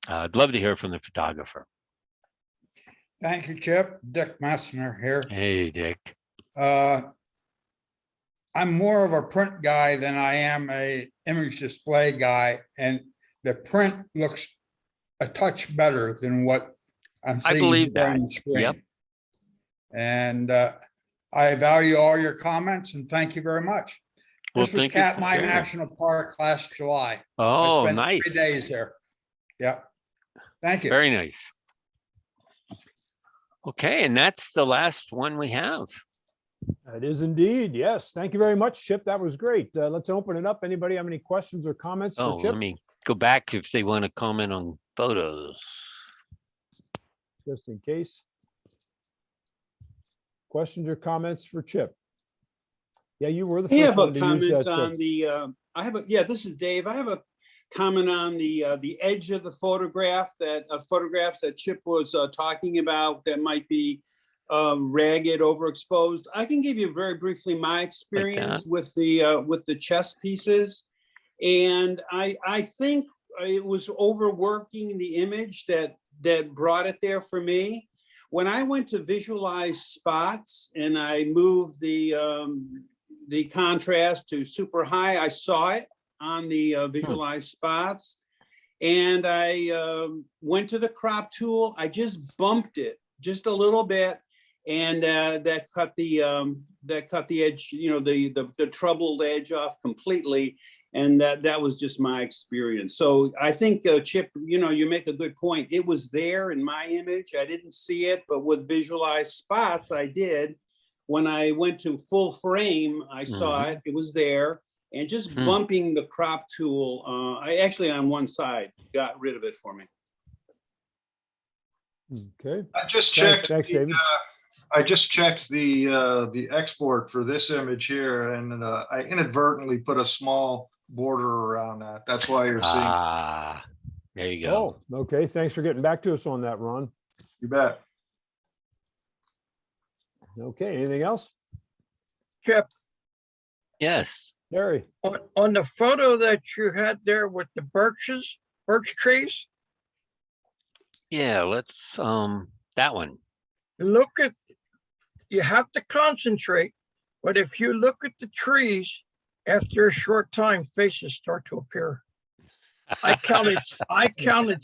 I'd love to hear from the photographer. Thank you, Chip. Dick Messner here. Hey, Dick. I'm more of a print guy than I am a image display guy, and the print looks a touch better than what I'm I seeing believe here on that. the screen. Yep. And I value all your comments and thank you very much. Well, This was thank you for Katmai sharing. National Park last July. Oh, I spent nice. 3 days there. Yeah. Thank you. Very nice. Okay, and that's the last one we have. It is indeed. Yes. Thank you very much, Chip. That was great. Let's open it up. Anybody have any questions or comments Oh, for Chip? let me go back if they want to comment on photos. Just in case. Questions or comments for Chip? Yeah, you were the I first have a one to use comment that. on the, yeah, this is Dave. I have a comment on the edge of the photograph photographs that Chip was talking about that might be ragged, overexposed. I can give you very briefly my experience with the chess pieces. And I think it was overworking the image that brought it there for me. When I went to visualize spots and I moved the contrast to super high, I saw it on the visualize spots. And I went to the crop tool. I just bumped it just a little bit, and that cut the edge, the troubled edge off completely. And that was just my experience. So I think, Chip, you make a good point. It was there in my image. I didn't see it, but with visualized spots, I did. When I went to full frame, I saw it. It was there. And just bumping the crop tool, I actually on one side got rid of it for me. Okay. I just checked. Thanks, David. I just checked the export for this image here, and I inadvertently put a small border around that. That's why you're seeing. Ah, there you go. Oh, okay. Thanks for getting back to us on that, Ron. You bet. Okay. Anything else? Chip, Yes. Harry. on the photo that you had there with the birch trees, Yeah, let's that one. you have to concentrate, but if you look at the trees, after a short time, faces start to appear. I counted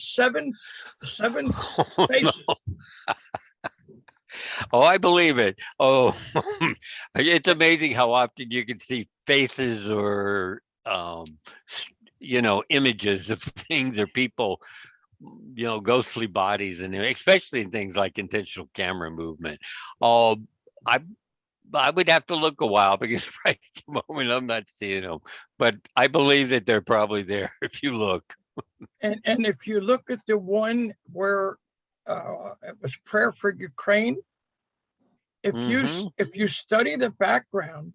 seven Oh, faces. no. Oh, I believe it. Oh, it's amazing how often you can see faces or images of things or people, ghostly bodies, and especially in things like intentional camera movement. I would have to look a while because right at the moment I'm not seeing them, but I believe that they're probably there if you look. And if you look at the one where it was prayer for Ukraine, if you study the background,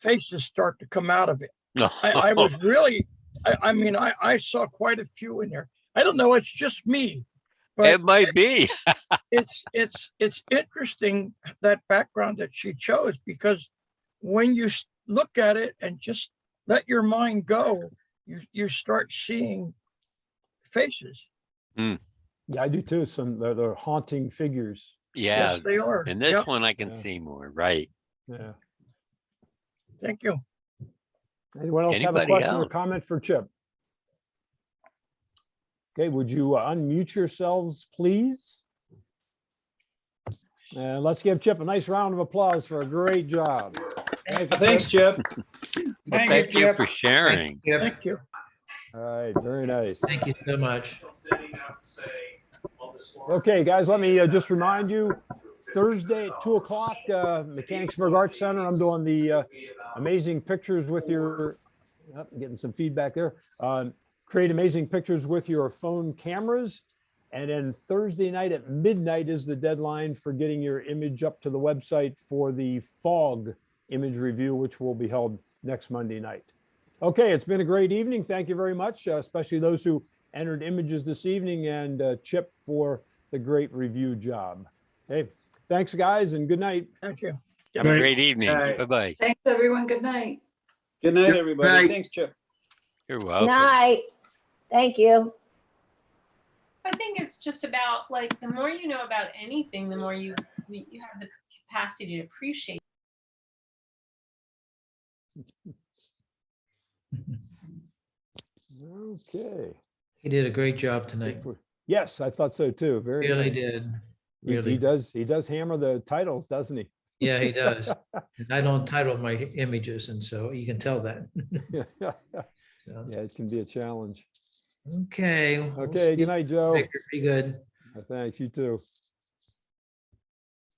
faces start to come out of it. No. I was really, I saw quite a few in there. I don't know, it's just me, But It might be. it's interesting, that background that she chose, because when you look at it and just let your mind go, you start seeing faces. Mm. Yeah, I do too. They're haunting figures. Yeah. Yes, they are. In this Yep. one, I can Yeah. see more. Right. Yeah. Thank you. Anyone else have a Anybody question or else? comment for Chip? Okay, would you unmute yourselves, please? And let's give Chip a nice round of applause for a great job. Thank you, Thanks, Chip. Well, Thank you, thank you Chip. for sharing. Thank you. All right, very nice. Thank you so much. Okay, guys, let me just remind you, Thursday at 2 o'clock, Mechanicsburg Arts Center, I'm doing the amazing pictures with your, I'm getting some feedback there. Create amazing pictures with your phone cameras. And then Thursday night at midnight is the deadline for getting your image up to the website for the fog image review, which will be held next Monday night. Okay, it's been a great evening. Thank you very much, especially those who entered images this evening, and Chip for the great review job. Hey, thanks, guys, and good night. Thank you. Have a great evening. Bye-bye. Thanks, everyone. Good night. Good night, Good everybody. night. Thanks, Chip. You're welcome. Night. Thank you. I think it's just about, like, the more you know about anything, the more you have the capacity to appreciate. Okay. He did a great job tonight. Yes, I thought so too. Very Really nice. did. He Really. does hammer the titles, doesn't he? Yeah, he does. And I don't title my images, and so you can tell that. Yeah, So, it can be a challenge. okay. we'll Okay, see good night, Joe. Victor, be good. Thanks, you too.